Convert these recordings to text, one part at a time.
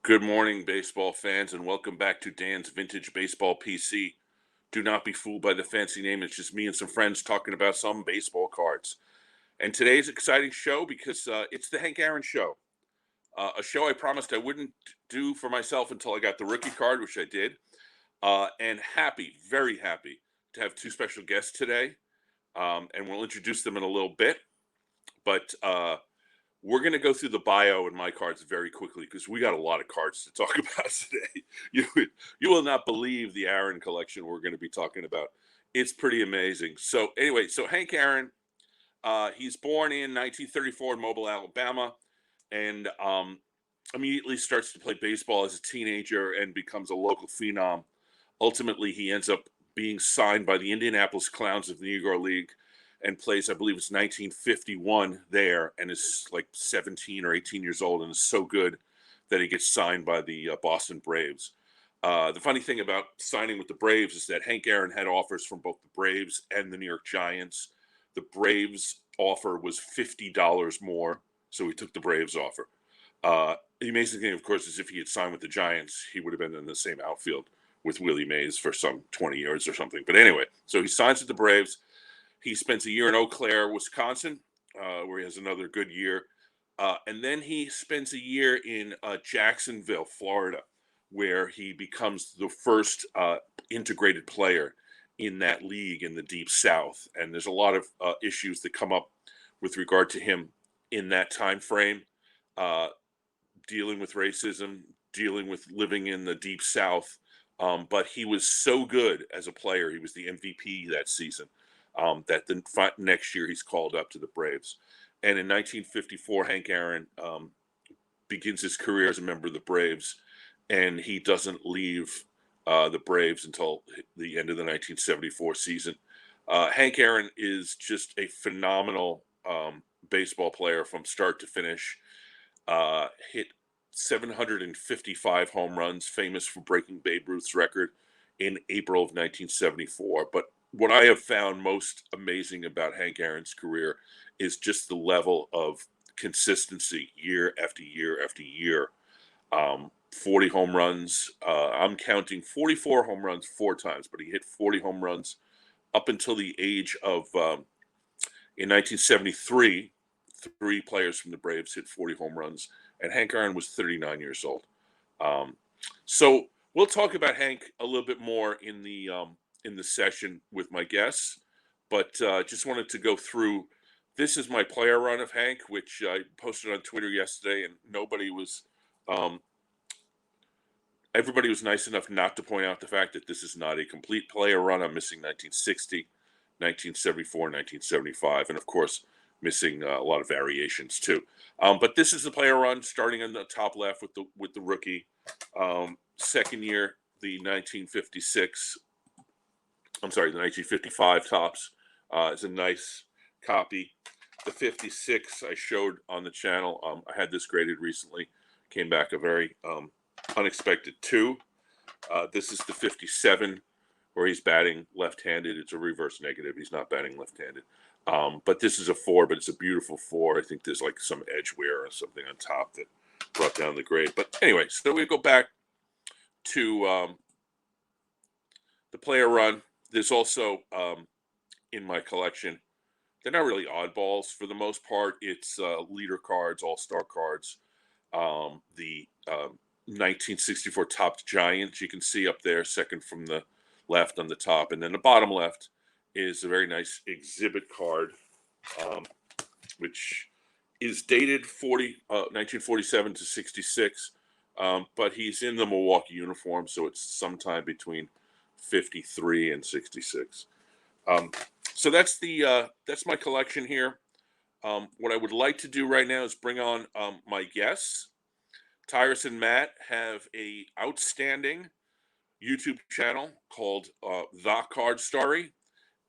Good morning, baseball fans, and welcome back to Dan's Vintage Baseball PC. Do not be fooled by the fancy name. It's just me and some friends talking about some baseball cards. And today's exciting show because it's the Hank Aaron Show, a show I promised I wouldn't do for myself until I got the rookie card, which I did. And happy, very happy to have two special guests today. And we'll introduce them in a little bit. But we're going to go through the bio and my cards very quickly because we got a lot of cards to talk about today. You you will not believe the Aaron collection we're going to be talking about. It's pretty amazing. So anyway, so Hank Aaron, he's born in 1934 in Mobile, Alabama, and immediately starts to play baseball as a teenager and becomes a local phenom. Ultimately, he ends up being signed by the Indianapolis Clowns of the Negro League and plays, I believe it's 1951 there, and is like 17 or 18 years old and is so good that he gets signed by the Boston Braves. The funny thing about signing with the Braves is that Hank Aaron had offers from both the Braves and the New York Giants. The Braves offer was $50 more, so he took the Braves offer. The amazing thing, of course, is if he had signed with the Giants, he would have been in the same outfield with Willie Mays for some 20 years or something. But anyway, so he signs with the Braves. He spends a year in Eau Claire, Wisconsin, where he has another good year. And then he spends a year in Jacksonville, Florida, where he becomes the first integrated player in that league in the Deep South. And there's a lot of issues that come up with regard to him in that time frame, uh, dealing with racism, dealing with living in the Deep South. But he was so good as a player. He was the MVP that season. That the next year he's called up to the Braves. And in 1954, Hank Aaron begins his career as a member of the Braves, and he doesn't leave the Braves until the end of the 1974 season. Hank Aaron is just a phenomenal baseball player from start to finish. Hit 755 home runs, famous for breaking Babe Ruth's record in April of 1974. But what I have found most amazing about Hank Aaron's career is just the level of consistency year after year after year. 40 home runs. I'm counting 44 home runs four times, but he hit 40 home runs up until the age of, in 1973, three players from the Braves hit 40 home runs, and Hank Aaron was 39 years old. Um, so we'll talk about Hank a little bit more in the session with my guests, but just wanted to go through. This is my player run of Hank, which I posted on Twitter yesterday, and um, everybody was nice enough not to point out the fact that this is not a complete player run. I'm missing 1960, 1974, 1975, and of course, missing a lot of variations too. But this is the player run starting in the top left with the rookie. Second year, the 1956. I'm sorry, the 1955 tops is a nice copy. The 56 I showed on the channel. I had this graded recently. Came back a very unexpected 2. This is the 57 where he's batting left-handed. It's a reverse negative. He's not batting left-handed. But this is a 4, but it's a beautiful 4. I think there's like some edge wear or something on top that brought down the grade. But anyway, so we go back to the player run. There's also in my collection, they're not really oddballs for the most part. It's leader cards, all-star cards. The 1964 Topps Giants, you can see up there, second from the left on the top. And then the bottom left is a very nice exhibit card, which is dated 1947 to 66. But he's in the Milwaukee uniform, so it's sometime between 53 and 66. So that's my collection here. What I would like to do right now is bring on my guests. Tyrus and Matt have a outstanding YouTube channel called The Card Story,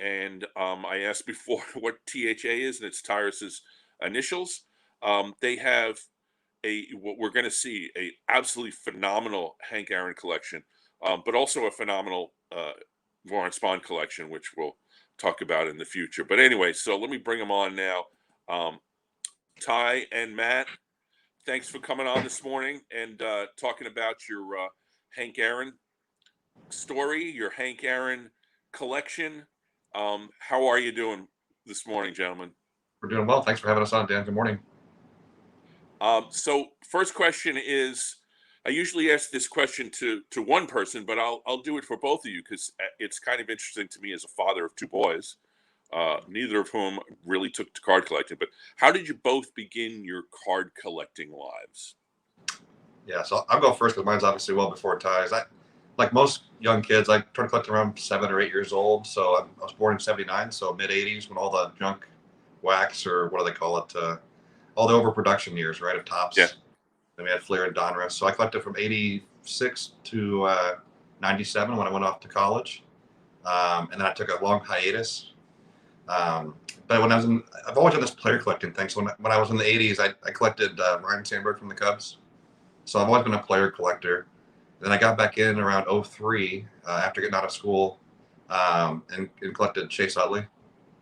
and I asked before what THA is, and it's Tyrus's initials. They have what we're going to see a absolutely phenomenal Hank Aaron collection, but also a phenomenal Warren Spahn collection, which we'll talk about in the future. But anyway, so let me bring them on now. Ty and Matt, Thanks for coming on this morning and talking about your Hank Aaron story, your Hank Aaron collection. How are you doing this morning, gentlemen? We're doing well. Thanks for having us on, Dan. Good morning. So first question is, I usually ask this question to one person, but I'll do it for both of you because it's kind of interesting to me as a father of two boys, neither of whom really took to card collecting. But how did you both begin your card collecting lives? Yeah, so I'll go first because mine's obviously well before Ty's. Like most young kids, I started collecting around 7 or 8 years old. So I was born in '79, so mid '80s when all the junk wax, or what do they call it? All the overproduction years, right, of Yeah. tops. Then we had Fleer and Donruss. So I collected from '86 to '97 when I went off to college, and then I took a long hiatus. But I've always done this player collecting thing. So when I was in the '80s, I collected Ryan Sandberg from the Cubs. So I've always been a player collector. Then I got back in around '03 after getting out of school, and collected Chase Utley.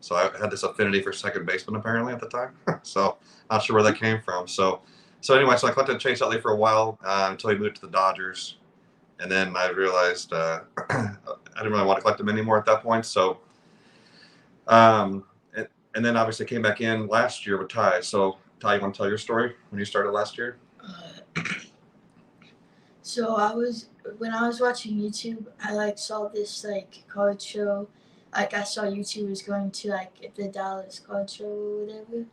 So I had this affinity for second baseman apparently at the time. So not sure where that came from. So anyway, so I collected Chase Utley for a while until he moved to the Dodgers, and then I realized I didn't really want to collect him anymore at that point. So um, and then obviously came back in last year with Ty. So Ty, you want to tell your story when you started last year? So when I was watching YouTube, I saw this card show. I saw YouTube was going to the Dallas card show or whatever.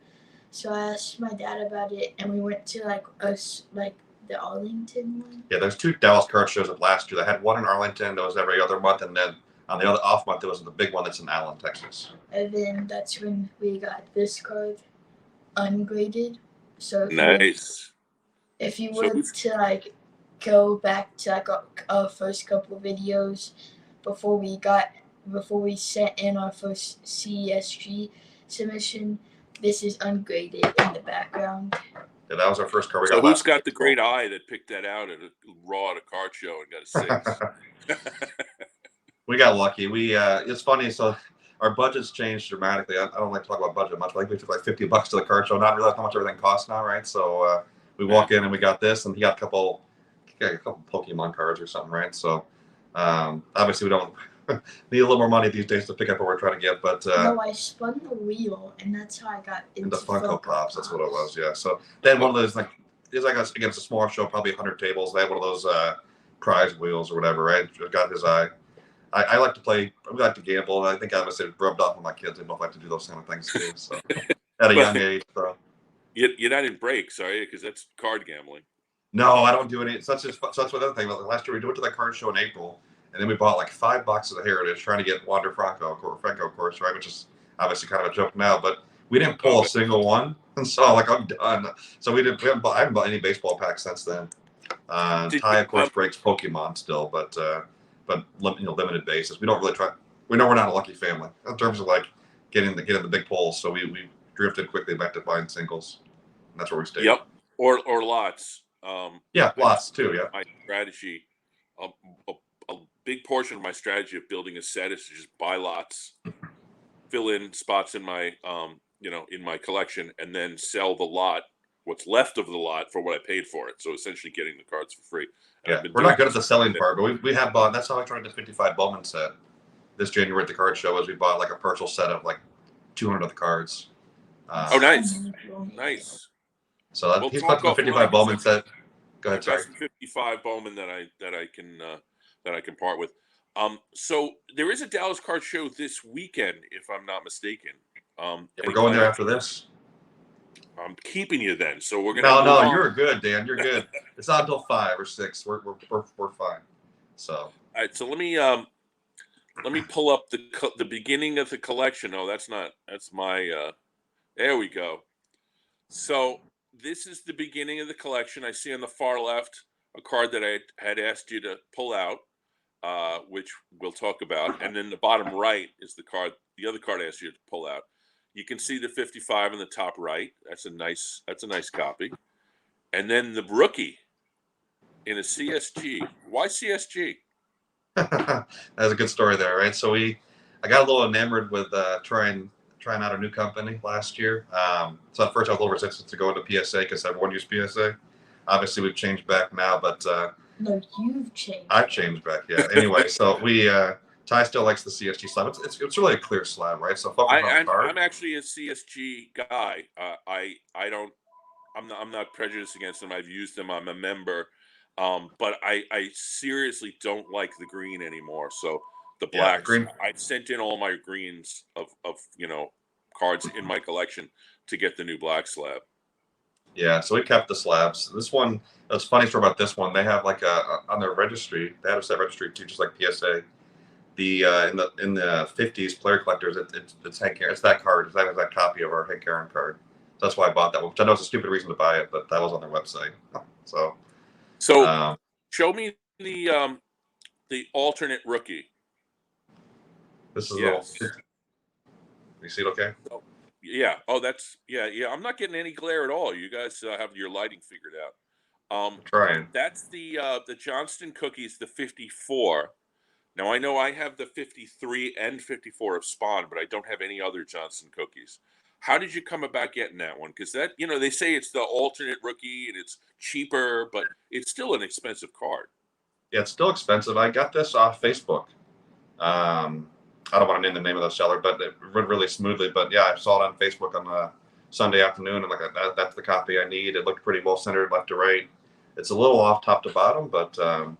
So I asked my dad about it, and we went to the Arlington one. Yeah, there's 2 Dallas card shows of last year. They had one in Arlington that was every other month, and then on the other off month, it was the big one that's in Allen, Texas. And then that's when we got this card ungraded. So Nice. If you were to go back to our first couple of videos before we sent in our first CESG submission, this is ungraded in the background. Yeah, that was our first card. So who's got the great eye that picked that out at a card show and got a 6? We got lucky. It's funny. So our budgets changed dramatically. I don't like to talk about budget much, but I think we took like $50 to the card show, not realizing how much everything costs now, right? So we walk in and we got this, and he got a couple Pokemon cards or something, right? So obviously we don't need a little more money these days to pick up what we're trying to get, but no, I spun the wheel, and that's how I got into Funko Pops. That's what it was, yeah. So then one of those against a small show, probably 100 tables. They had one of those prize wheels or whatever, right? Got his eye. I like to play. I like to gamble. I think obviously it rubbed off on my kids. They both like to do those kind of things too. So at a young age, so you're not in breaks, are you? Because that's card gambling. No, I don't do any. So that's another thing. Last year we went to that card show in April, and then we bought like 5 boxes of Heritage, trying to get Wander Franco, of course, right? Which is obviously kind of a joke now, but we didn't pull a single one, and so I'm done. So I haven't bought any baseball packs since then. Ty, of course, breaks Pokemon still, but limited basis. We don't really try. We know we're not a lucky family in terms of getting the big pulls, so we drifted quickly back to buying singles. And that's where we stayed. Yep, or lots. Lots too. Yeah. My strategy, a big portion of my strategy of building a set is to just buy lots, fill in spots in my in my collection, and then sell the lot, what's left of the lot, for what I paid for it. So essentially getting the cards for free. Yeah, we're not good at the selling part, but we have bought. That's how I tried the 55 Bowman set this January at the card show. Is we bought like a partial set of 200 of the cards. Oh, nice. So he's got the 55 Bowman set. Go ahead, sorry. 55 Bowman that I can part with. So there is a Dallas card show this weekend, if I'm not mistaken. We're going there after this. I'm keeping you then, so we're gonna. No, you're good, Dan. You're good. It's not until 5 or 6. We're fine. So. All right. So let me pull up the beginning of the collection. Oh, that's my. There we go. So this is the beginning of the collection. I see on the far left a card that I had asked you to pull out, which we'll talk about, and then the bottom right is the other card I asked you to pull out. You can see the 55 in the top right. That's a nice copy. And then the rookie in a CSG. Why CSG? That's a good story there, right? So I got a little enamored with trying trying out a new company last year. So at first I was a little resistant to go into PSA because everyone used PSA. Obviously we've changed back now, but No, you've changed. I've changed back. Yeah. Anyway, so we Ty still likes the CSG slab. It's really a clear slab, right? So focus on card. I'm actually a CSG guy. I don't. I'm not prejudiced against them. I've used them. I'm a member. But I seriously don't like the green anymore. So the Yeah, the blacks. green. I've sent in all my greens of cards in my collection to get the new black slab. Yeah, so we kept the slabs. This one, that's funny story about this one. They have like on their registry. They have a set registry too, just like PSA. The in the 50s player collectors, it's Hank Aaron. It's that card. It's that copy of our Hank Aaron card. So that's why I bought that one. Which I know is a stupid reason to buy it, but that was on their website. So show me the alternate rookie. This is Yes. You see it okay? Yeah. Oh, that's yeah. I'm not getting any glare at all. You guys have your lighting figured out. Trying. That's the Johnston cookies, the 54. Now I know I have the 53 and 54 of Spawn, but I don't have any other Johnston cookies. How did you come about getting that one? Because that, they say it's the alternate rookie and it's cheaper, but it's still an expensive card. Yeah, it's still expensive. I got this off Facebook. I don't want to name the name of the seller, but it went really smoothly. But yeah, I saw it on Facebook on a Sunday afternoon, and that's the copy I need. It looked pretty well centered left to right. It's a little off top to bottom, but a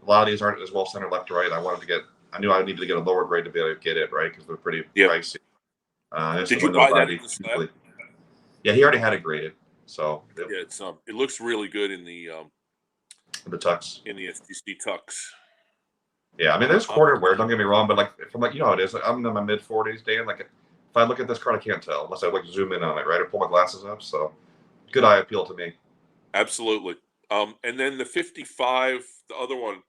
lot of these aren't as well centered left to right. I knew I needed to get a lower grade to be able to get it right because they're pretty pricey. Did you buy that in the slab? Yeah, he already had it graded. So it looks really good in the tux. In the STC tux. Yeah, I mean, there's quarter wear. Don't get me wrong, but if I'm how it is. I'm in my mid 40s, Dan. If I look at this card, I can't tell unless I zoom in on it, right? I pull my glasses up. So, good eye appeal to me. Absolutely. And then the 55, the other one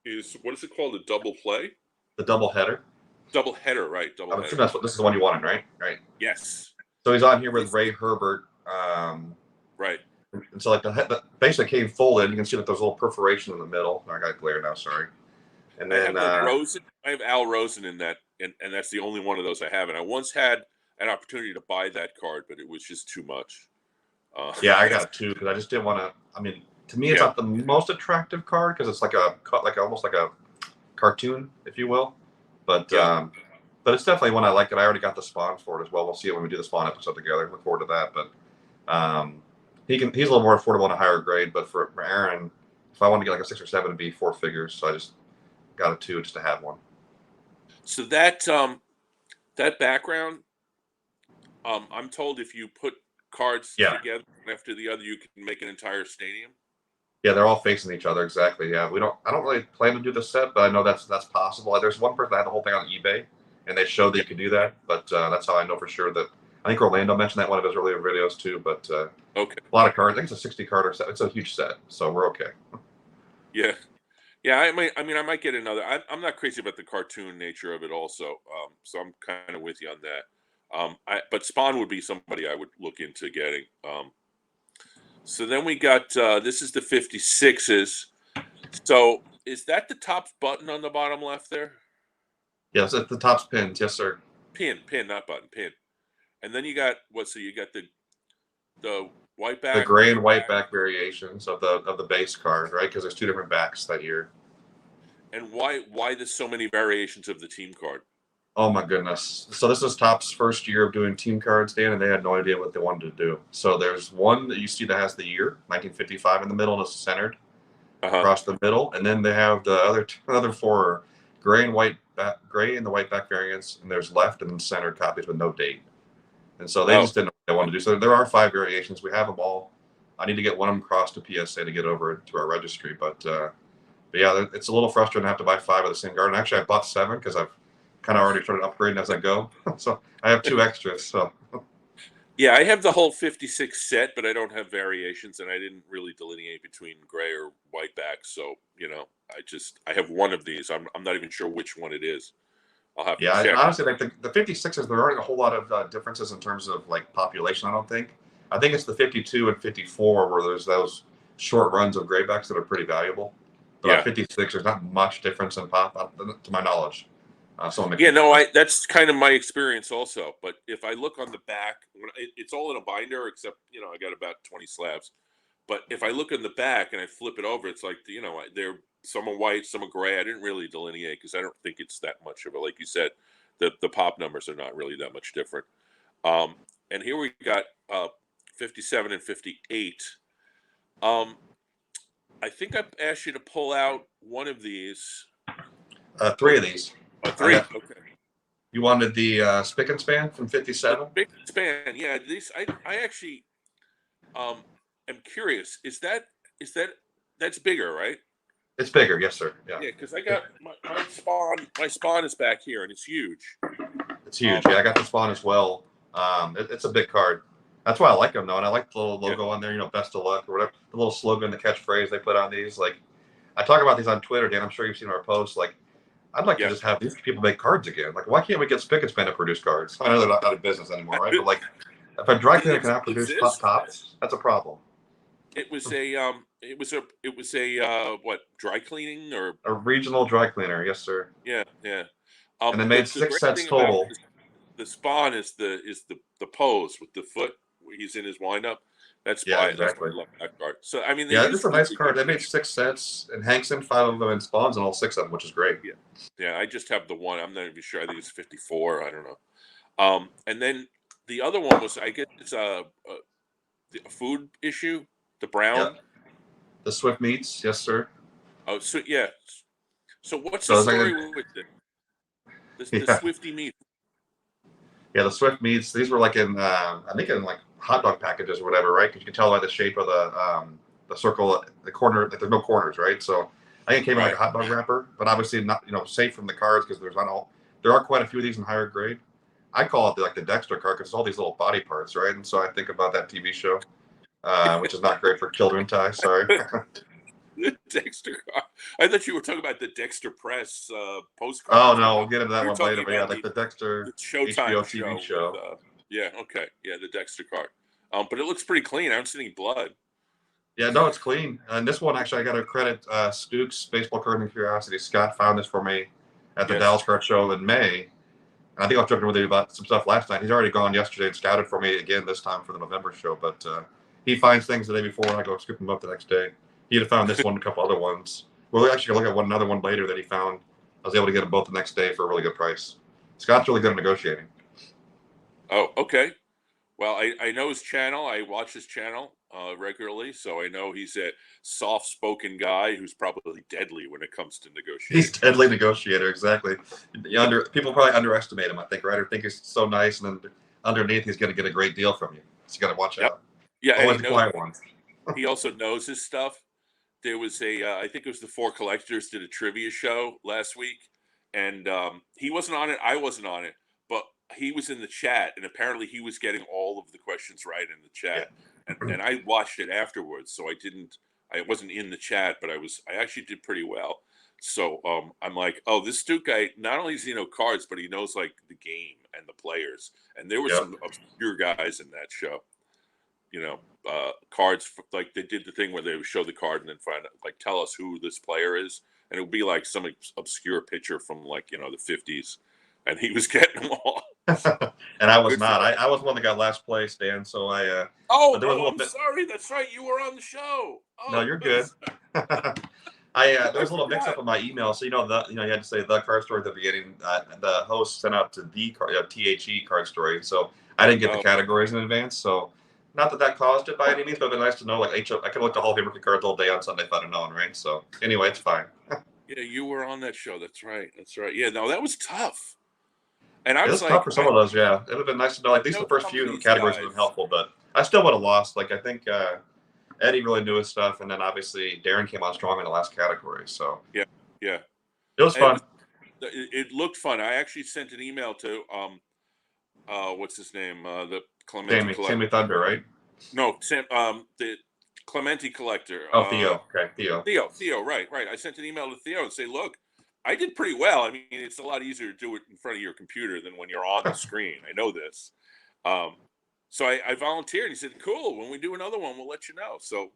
is, what is it called? The double play. The double header. Double header, right? Double header. This is the one you wanted, right? Right. Yes. So he's on here with Ray Herbert. Right. And so the basically came folded. You can see that there's a little perforation in the middle. I got glare now. Sorry. And then I have Al Rosen in that, and that's the only one of those I have. And I once had an opportunity to buy that card, but it was just too much. Yeah, I got two because I just didn't want to. I mean, to me, it's not the most attractive card because it's almost like a cartoon, if you will. But it's definitely one I like, and I already got the Spawn for it as well. We'll see it when we do the Spawn episode together. Look forward to that. But he's a little more affordable and a higher grade. But for Aaron, if I want to get like a 6 or 7, it'd be 4 figures. So I just got a 2 just to have one. So that background, I'm told if you put cards together one after the other, you can make an entire stadium. Yeah, they're all facing each other exactly. Yeah, I don't really plan to do this set, but I know that's possible. There's one person that had the whole thing on eBay, and they showed that you could do that. But that's how I know for sure that. I think Orlando mentioned that in one of his earlier videos too. But okay, a lot of cards. I think it's a 60 card set. It's a huge set, so we're okay. Yeah. Yeah, I might get another. I'm not crazy about the cartoon nature of it, also. So I'm kind of with you on that. But Spawn would be somebody I would look into getting. So then we got this is the 56s. So is that the top button on the bottom left there? Yes, at the top's pinned. Yes, sir. Pin, not button, pin. And then you got what? So you got the white back, the gray and white back variations of the base card, right? Because there's 2 different backs that year. And why there's so many variations of the team card? Oh my goodness! So this is Topps first year of doing team cards, Dan, and they had no idea what they wanted to do. So there's one that you see that has the year 1955 in the middle and it's centered across the middle, and then they have the other 4 gray and the white back variants, and there's left and centered copies with no date. And so they just didn't know what they wanted to do. So there are 5 variations. We have them all. I need to get one of them across to PSA to get over to our registry. But yeah, it's a little frustrating to have to buy 5 of the same card. And actually, I bought 7 because I've kind of already started upgrading as I go. So I have 2 extras. So yeah, I have the whole 56 set, but I don't have variations, and I didn't really delineate between gray or white back. So I have one of these. I'm not even sure which one it is. I'll have to check. Honestly, like the 56s, there aren't a whole lot of differences in terms of like population. I don't think. I think it's the 52 and 54 where there's those short runs of graybacks that are pretty valuable. But at 56, there's not much difference in pop, to my knowledge. Yeah, no, that's kind of my experience also. But if I look on the back, it's all in a binder except I got about 20 slabs. But if I look in the back and I flip it over, it's like they're some are white, some are gray. I didn't really delineate because I don't think it's that much of it. Like you said, the pop numbers are not really that much different. And here we got 57 and 58. I think I asked you to pull out one of these. 3 of these. Oh, 3. Okay. You wanted the spick and span from 57? Spick and span, yeah. These I actually am curious. That's bigger, right? It's bigger, yes, sir. Yeah. Yeah, because I got my spawn. My spawn is back here, and it's huge. It's huge. Yeah, I got the spawn as well. It's a big card. That's why I like them though, and I like the little logo on there. Best of luck or whatever. The little slogan, the catchphrase they put on these. Like, I talk about these on Twitter, Dan. I'm sure you've seen our posts. Like, I'd like to just have these people make cards again. Like, why can't we get spick and span to produce cards? I know they're not out of business anymore, right? But like, if a dry cleaner cannot produce tops, that's a problem. It was what, dry cleaning or a regional dry cleaner? Yes, sir. Yeah. And they made 6 sets total. The spawn is the pose with the foot where he's in his windup. That's exactly. I love that card. So I mean, it's a nice card. They made 6 sets, and Hank's in 5 of them, and Spawn's in all 6 of them, which is great. Yeah. I just have the one. I'm not even sure. I think it's 54. I don't know. And then the other one was, I guess it's a food issue. The brown. Yeah. The Swift meats, yes, sir. Oh, so yeah. So what's the story with the Swifty meat? Yeah, the Swift meats. These were like in, I think in like hot dog packages or whatever, right? Because you can tell by the shape of the circle, the corner. Like there's no corners, right? So I think it came in like a hot dog wrapper, but obviously not, safe from the cards because there are quite a few of these in higher grade. I call it the Dexter card because it's all these little body parts, right? And so I think about that TV show, which is not great for children. Ty, sorry. The Dexter card. I thought you were talking about the Dexter Press postcard. Oh no, we'll get into that one later. But yeah, like the Dexter Showtime HBO TV show. The Dexter card. But it looks pretty clean. I don't see any blood. Yeah, no, it's clean. And this one, actually, I got to credit Stooks, Baseball Card and Curiosity. Scott found this for me at the Dallas Card Show in May. And I think I was talking with you about some stuff last night. He's already gone yesterday and scouted for me again this time for the November show. But he finds things the day before, and I go scoop them up the next day. He had found this one and a couple other ones. We're actually going to look at another one later that he found. I was able to get them both the next day for a really good price. Scott's really good at negotiating. Oh, okay. Well, I know his channel. I watch his channel regularly, so I know he's a soft-spoken guy who's probably deadly when it comes to negotiating. He's a deadly negotiator, exactly. People probably underestimate him, I think, right? Or think he's so nice, and then underneath he's going to get a great deal from you. So you got to watch out. Yeah, always the quiet ones. He also knows his stuff. There was I think it was the Four Collectors did a trivia show last week, and he wasn't on it. I wasn't on it, but he was in the chat, and apparently he was getting all of the questions right in the chat. Yeah. And I watched it afterwards, so I wasn't in the chat, but I actually did pretty well. So I'm like, oh, this Duke guy, not only does he know cards, but he knows like the game and the players. And there were some obscure guys in that show. Cards, like they did the thing where they would show the card and then find out, like, tell us who this player is. And it would be like some obscure pitcher from like, the 50s. And he was getting them all. And I was not. I was one that got last place, Dan. So I. I'm sorry. That's right. You were on the show. Oh, no, you're good. There was a little mix up in my email. So you had to say the card story at the beginning. The host sent out to the THE card story. So I didn't get the categories in advance. So not that caused it by any means, but it'd be nice to know. Like I could look at Hall of Fame rookie cards all day on Sunday if I'd have known, right? So anyway, it's fine. Yeah, you were on that show. That's right. Yeah, no, that was tough. And I was like, tough for some of those. Yeah, it would have been nice to know. Like, at least the first few categories would have been helpful, but I still would have lost. Like, I think Eddie really knew his stuff, and then obviously Darren came out strong in the last category. So yeah, it was fun. It looked fun. I actually sent an email to what's his name? The Clementi collector. Sammy Thunder, right? No, the Clementi collector. Oh, Theo. Okay, Theo. Right. I sent an email to Theo and say, look, I did pretty well. I mean, it's a lot easier to do it in front of your computer than when you're on the screen. I know this. So I volunteered. He said, cool. When we do another one, we'll let you know. So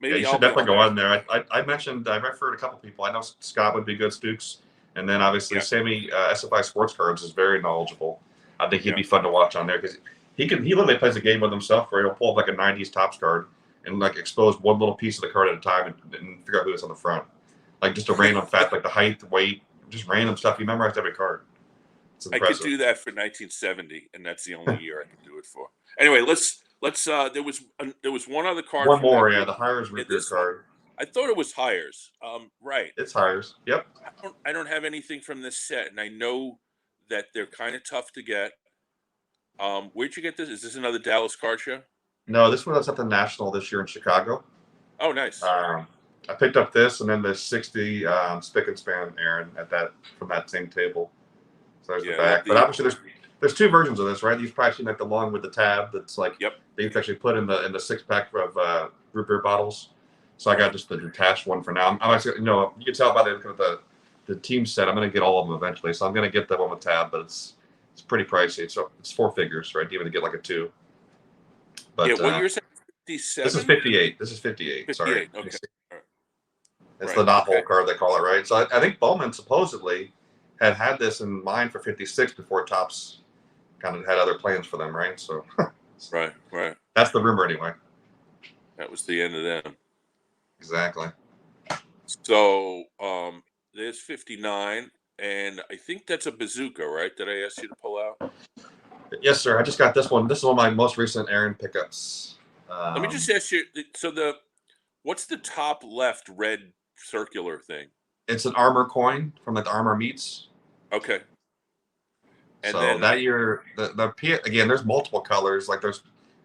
maybe you should definitely go on there. I mentioned, I referred a couple people. I know Scott would be good, Stooks. And then obviously Yeah. Sammy SFI Sports Cards is very knowledgeable. I think he'd Yeah. be fun to watch on there because he literally plays a game with himself where he'll pull up like a '90s Topps card and like expose one little piece of the card at a time and figure out who is on the front, like just a random fact, like the height, the weight, just random stuff. He memorized every card. It's I could impressive. do that for 1970, and that's the only year I can do it for. Anyway, let's. There was one other card. One from more, that yeah, group. the Hires root beer this one. card. I thought it was Hires. Right. It's Hires. Yep. I don't have anything from this set, and I know that they're kind of tough to get. Where'd you get this? Is this another Dallas card show? No, this one was at the National this year in Chicago. Oh, nice. I picked up this and then the 60 Spick and Span Aaron from that same table. So there's the back. But obviously there's two versions of this, right? You've probably seen like the long with the tab that's like they actually put in the 6-pack of root beer bottles. So I got just the detached one for now. I'm actually, you can tell by the team set. I'm going to get all of them eventually. So I'm going to get the one with tab, but it's pretty pricey. So it's 4 figures, right? Even to get like a 2. But what year is it? 57? This is 58. This is 58. Sorry. Okay. It's the knot-hole card, they call it, right? So I think Bowman supposedly had this in mind for 56 before Topps kind of had other plans for them, right? So right. That's the rumor anyway. That was the end of them. Exactly. So there's 59, and I think that's a bazooka, right? That I asked you to pull out? Yes, sir. I just got this one. This is one of my most recent Aaron pickups. Let me just ask you, what's the top left red circular thing? It's an Armor coin from like the Armor Meats. Okay. And so then that year, again, there's multiple colors. Like there's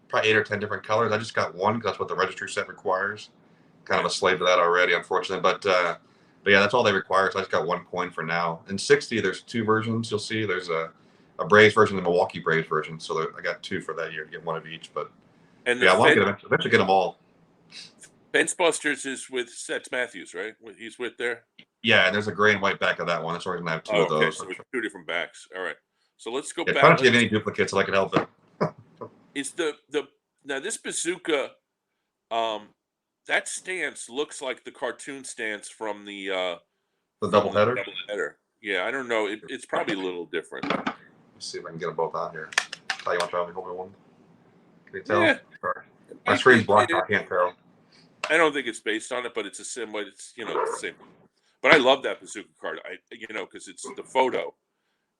probably 8 or 10 different colors. I just got one because that's what the registry set requires. Kind of a slave to that already, unfortunately. But yeah, that's all they require. So I just got one coin for now. In 60, there's 2 versions. You'll see there's a Braves version and a Milwaukee Braves version. So I got 2 for that year to get one of each. But I want to eventually get them all. Fence Busters is with Seth Matthews, right? He's with there. Yeah, and there's a gray and white back of that one. That's why we're gonna have 2 of those. So it's 2 different backs. All right. So let's go back. back. Try not to get any duplicates so I can help it. Is now this bazooka? That stance looks like the cartoon stance from the doubleheader. Yeah, I don't know. It's probably a little different. Let's see if I can get them both out here. Tell you what, hold me one. Can you tell? Yeah. My screen's blocked. I can't tell. I don't think it's based on it, but it's a sim. It's it's the same. But I love that bazooka card. Because it's the photo,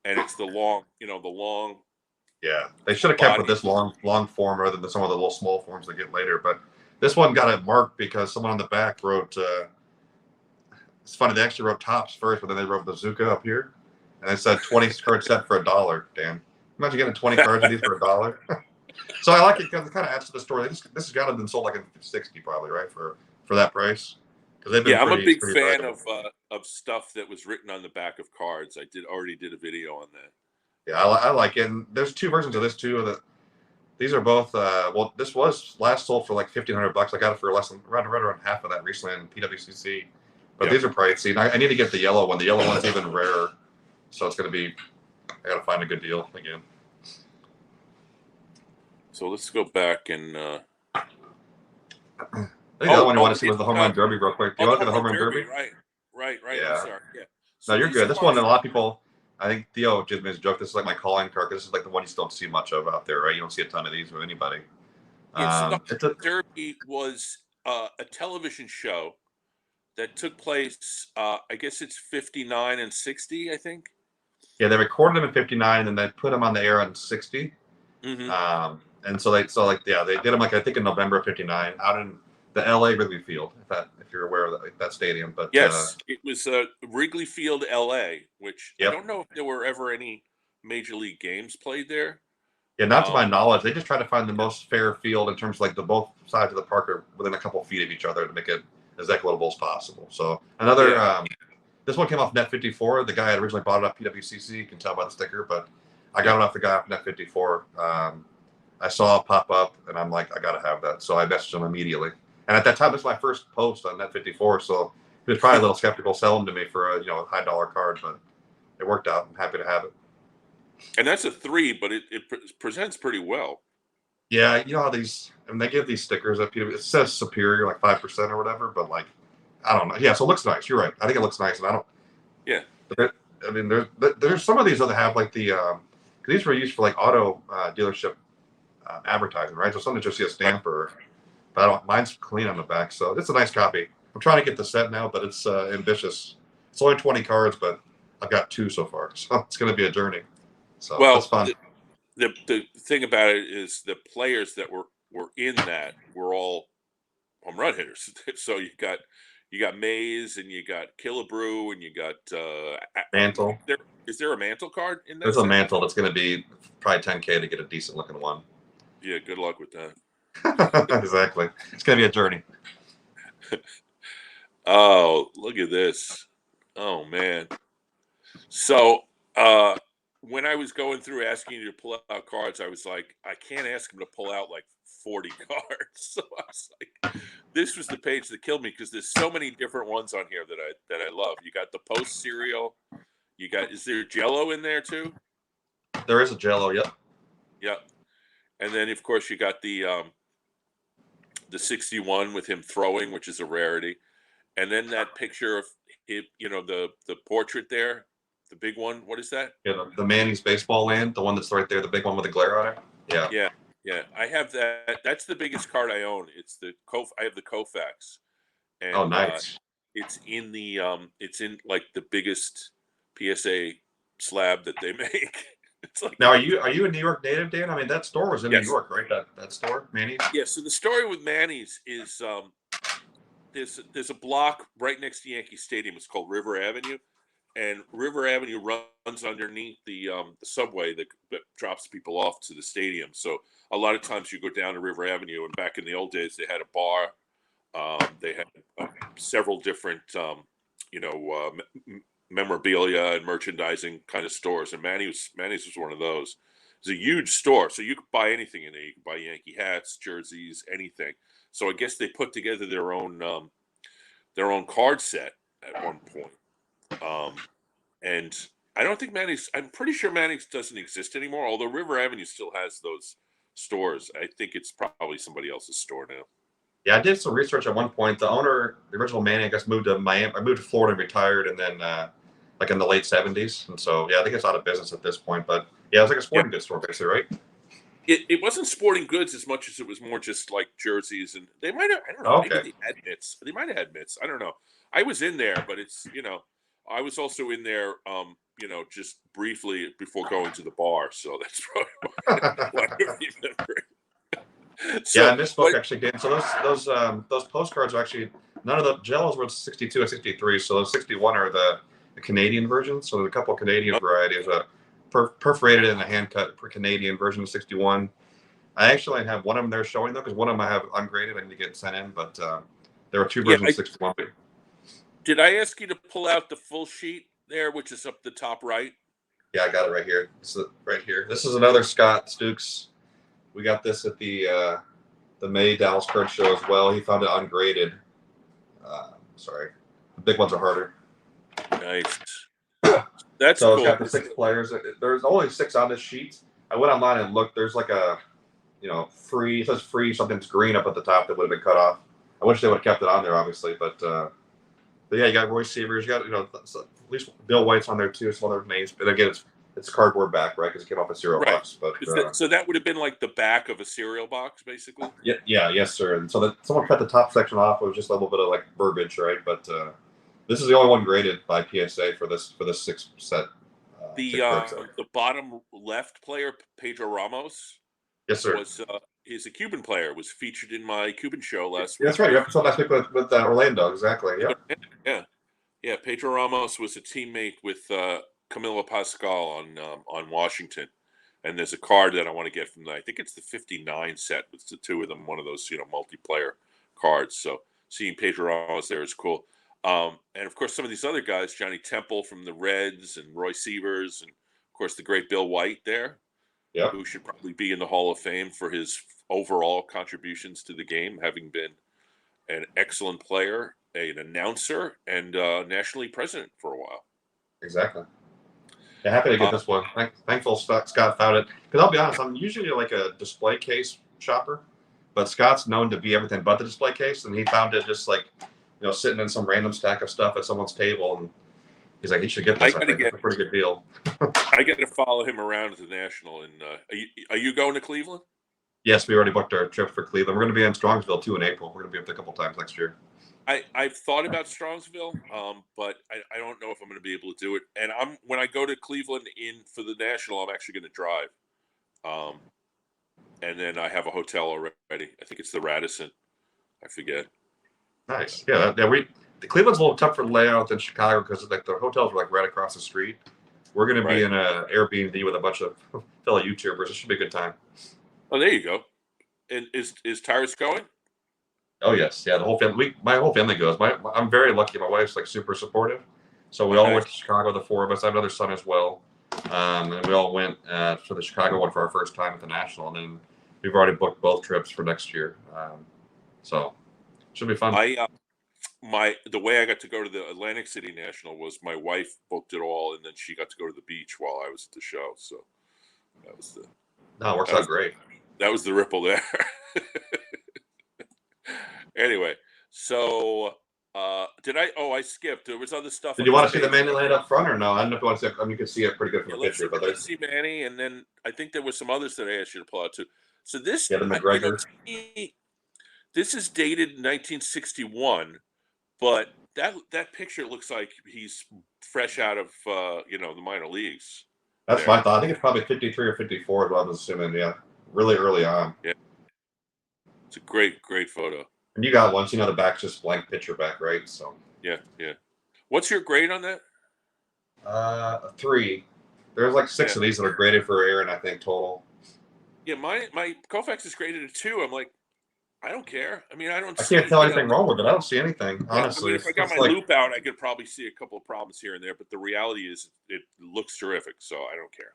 and it's the long. Yeah, they should have kept with this long form rather than some of the little small forms they get later. But this one got it marked because someone on the back wrote. It's funny, they actually wrote Topps first, but then they wrote bazooka up here, and it said 20 card set for $1. Damn, imagine getting 20 cards of these for $1. So I like it because it kind of adds to the story. This has got to have been sold like in 60 probably, right, for that price. I'm a big fan of stuff that was written on the back of cards. I already did a video on that. Yeah, I like it. And there's 2 versions of this too. These are both. This was last sold for like $1,500. I got it for less than right around half of that recently in PWCC. But these are pricey. I need to get the yellow one. The yellow one's even rarer, so it's going to be. I got to find a good deal again. So let's go back and. I think the other one you want to see was the Home Run Derby real quick. Do you want to look at the Home Run Derby? Right. Yeah. I'm sorry. Yeah. So no, you're good. This one, a lot of people. I think Theo just made a joke. This is like my calling card. This is like the one you still don't see much of out there, right? You don't see a ton of these with anybody. Derby was a television show that took place. I guess it's 59 and 60. I think. Yeah, they recorded them in 59, and then they put them on the air in 60. Mm-hmm. And so they did them like I think in November of 59 out in the L.A. Wrigley Field, if you're aware of that stadium. But yes, it was Wrigley Field, L.A., which I don't know if there were ever any major league games played there. Yeah, not to my knowledge. They just try to find the most fair field in terms of like the both sides of the park are within a couple feet of each other to make it as equitable as possible. So another, this one came off Net 54. The guy had originally bought it off PWCC. You can tell by the sticker, but I got it off the guy off Net 54. I saw it pop up, and I'm like, I got to have that. So I messaged him immediately. And at that time, this was my first post on Net 54, so he was probably a little skeptical selling to me for a high dollar card, but it worked out. I'm happy to have it. And that's a 3, but it presents pretty well. Yeah, you know how they give these stickers up. It says superior, like 5% or whatever, but like I don't know. Yeah, so it looks nice. You're right. I think it looks nice, and I don't. Yeah. I mean, there's some of these that have like the 'cause these were used for like auto dealership advertising, right? So sometimes you'll see a stamp or, but I don't. Mine's clean on the back, so it's a nice copy. I'm trying to get the set now, but it's ambitious. It's only 20 cards, but I've got 2 so far, so it's going to be a journey. So that's Well, fun. the thing about it is the players that were in that were all home run hitters. So you got Mays and you got Killebrew and you got Mantle. is there a Mantle card in that There's a set? mantle that's going to be probably 10K to get a decent looking one. Yeah, good luck with that. Exactly. It's going to be a journey. Oh, look at this. Oh man. So when I was going through asking you to pull out cards, I was like, I can't ask him to pull out like 40 cards. So I was like, this was the page that killed me because there's so many different ones on here that I love. You got the post cereal. You got, is there Jello in there too? There is a Jello. Yep. Yep. And then of course you got the 61 with him throwing, which is a rarity. And then that picture of it, you know, the portrait there, the big one. What is that? Yeah, the Manny's baseball land, the one that's right there, the big one with the glare on it. Yeah. Yeah, yeah. I have that. That's the biggest card I own. It's the I have the Koufax, and Oh, nice. it's in the it's in like the biggest PSA slab that they make. It's like, Now, are you a New York native, Dan? I mean, that store was in yes. New York, right? That store, Manny's. Yeah. So the story with Manny's is there's a block right next to Yankee Stadium. It's called River Avenue, and River Avenue runs underneath the subway that drops people off to the stadium. So a lot of times you go down to River Avenue, and back in the old days they had a bar. They had several different you know memorabilia and merchandising kind of stores, and Manny's was one of those. It's a huge store, so you could buy anything in there. You could buy Yankee hats, jerseys, anything. So I guess they put together their own card set at one point. And I don't think Manning's. I'm pretty sure Manning's doesn't exist anymore. Although River Avenue still has those stores, I think it's probably somebody else's store now. Yeah, I did some research at one point. The owner, the original Manning, I guess moved to Miami. I moved to Florida and retired, and then like in the late '70s. And so yeah, I think it's out of business at this point. But yeah, it was like a sporting goods store, basically, right? It wasn't sporting goods as much as it was more just like jerseys, and they might have. I don't know. Okay. Maybe they had mitts. They might have had mitts. I don't know. I was in there, but it's I was also in there, just briefly before going to the bar. So that's probably why I remember. So, yeah, I misspoke actually, Dan. So those postcards are actually none of the Jellos were 62 and 63. So those 61 are the Canadian versions. So there's a couple of Canadian varieties. Perforated and a hand cut for Canadian version of 61. I actually have one of them there showing though, because one of them I have ungraded. I need to get sent in, but there are 2 versions of 61. Did I ask you to pull out the full sheet there, which is up the top right? Yeah, I got it right here. Right here. This is another Scott Stukes. We got this at the May Dallas card show as well. He found it ungraded. Sorry, the big ones are harder. Nice. That's so cool. It's got the 6 players. There's only 6 on this sheet. I went online and looked. There's like a, free. It says free. Something's green up at the top that would have been cut off. I wish they would have kept it on there, obviously. But yeah, you got Royce Severs. You got at least Bill White's on there too. Some other names. But again, it's cardboard back, right? Because it came off a cereal box. But so that would have been like the back of a cereal box, basically. Yeah, yes, sir. And so someone cut the top section off. It was just a little bit of like verbiage, right? But this is the only one graded by PSA for this 6 set. The bottom left player, Pedro Ramos. Yes, sir. He's a Cuban player. Was featured in my Cuban show last week. That's right. You episode last week with Orlando, exactly. Yeah. Pedro Ramos was a teammate with Camilo Pascal on Washington, and there's a card that I want to get from I think it's the 59 set with the 2 of them, one of those multiplayer cards. So seeing Pedro Ramos there is cool. And of course, some of these other guys, Johnny Temple from the Reds and Roy Severs, and of course the great Bill White there, who should probably be in the Hall of Fame for his overall contributions to the game, having been an excellent player, an announcer, and National League president for a while. Exactly. Yeah, happy to get this one. Thankful Scott found it. Because I'll be honest, I'm usually like a display case shopper, but Scott's known to be everything but the display case, and he found it just like, sitting in some random stack of stuff at someone's table, and He's like, he should get I this. I gotta think get. it's a pretty good deal. I got to follow him around at the National. And are you going to Cleveland? Yes, we already booked our trip for Cleveland. We're going to be in Strongsville too in April. We're going to be up there a couple times next year. I've thought about Strongsville, but I don't know if I'm going to be able to do it. And when I go to Cleveland for the National, I'm actually going to drive. And then I have a hotel already. I think it's the Radisson. I forget. Nice. Yeah. The Cleveland's a little tougher layout than Chicago because like the hotels are like right across the street. We're going to be in a Airbnb with a bunch of fellow YouTubers. It should be a good time. Oh, there you go. And is Tyrus going? Oh yes, yeah. The whole family. My whole family goes. I'm very lucky. My wife's like super supportive. So we all went to Chicago. The four of us. I have another son as well, and we all went for the Chicago one for our first time at the National. And then we've already booked both trips for next year. So should be fun. The way I got to go to the Atlantic City National was my wife booked it all, and then she got to go to the beach while I was at the show. So that was the. No, it works out great. That was the ripple there. Anyway, so did I? Oh, I skipped. There was other stuff. Did you want to see the Manny land up front or no? I don't know if you want to see it. I mean, you can see it pretty good from the picture. But let's see Manny, and then I think there were some others that I asked you to pull out too. So this, the McGregor. This is dated 1961, but that picture looks like he's fresh out of the minor leagues. That's my thought. I think it's probably 53 or 54 is what I'm assuming. Yeah, really early on. Yeah, it's a great photo. And you got one, so the back's just blank picture back, right? So yeah. What's your grade on that? 3. There's like 6 of these that are graded for Aaron, I think, total. Yeah, my Koufax is graded a 2. I'm like, I don't care. I mean, I can't tell anything wrong with it. I don't see anything, honestly. I mean, if I got my loop out, I could probably see a couple of problems here and there. But the reality is, it looks terrific. So I don't care.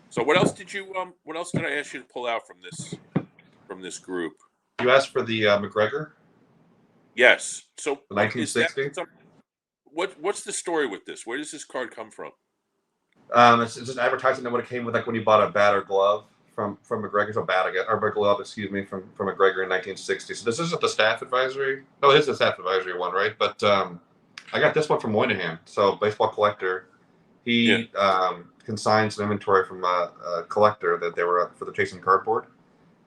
So what else did you? What else did I ask you to pull out from this group? You asked for the McGregor. Yes. So the 1960. What's the story with this? Where does this card come from? It's just advertising that would have came with like when you bought a bat or glove from McGregor's, a bat again, or a glove, excuse me, from McGregor in 1960. So this isn't the staff advisory. No, it is the staff advisory one, right? But I got this one from Moynihan. So baseball collector, he consigns an inventory from a collector that they were for the Chasing Cardboard,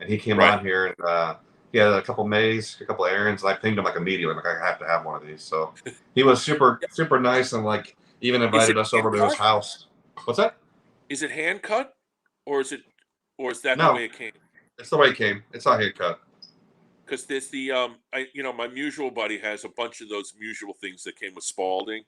and he came on here and he had a couple Mays, a couple Aarons, and I pinged him like immediately. Like, I have to have one of these. So he was super nice and like even invited us over to his house. What's that? Is it hand cut, or is that no, the way it came? It's the way it came. It's not hand cut. Because there's the my Mutual buddy has a bunch of those Mutual things that came with Spalding,